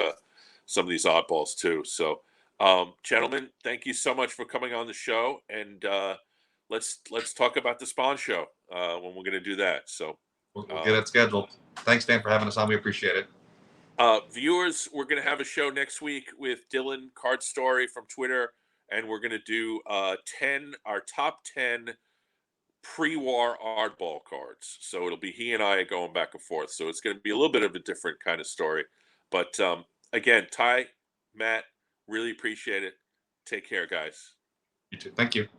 oddballs too. So, gentlemen, thank you so much for coming on the show, and let's talk about the Spawn Show when we're going to do that. So, We'll get it scheduled. Thanks, Dan, for having us on. We appreciate it. Viewers, we're going to have a show next week with Dylan Card Story from Twitter, and we're going to do our top 10 pre-war oddball cards. So it'll be he and I going back and forth. So it's going to be a little bit of a different kind of story. But again, Ty, Matt, really appreciate it. Take care, guys. You too. Thank you.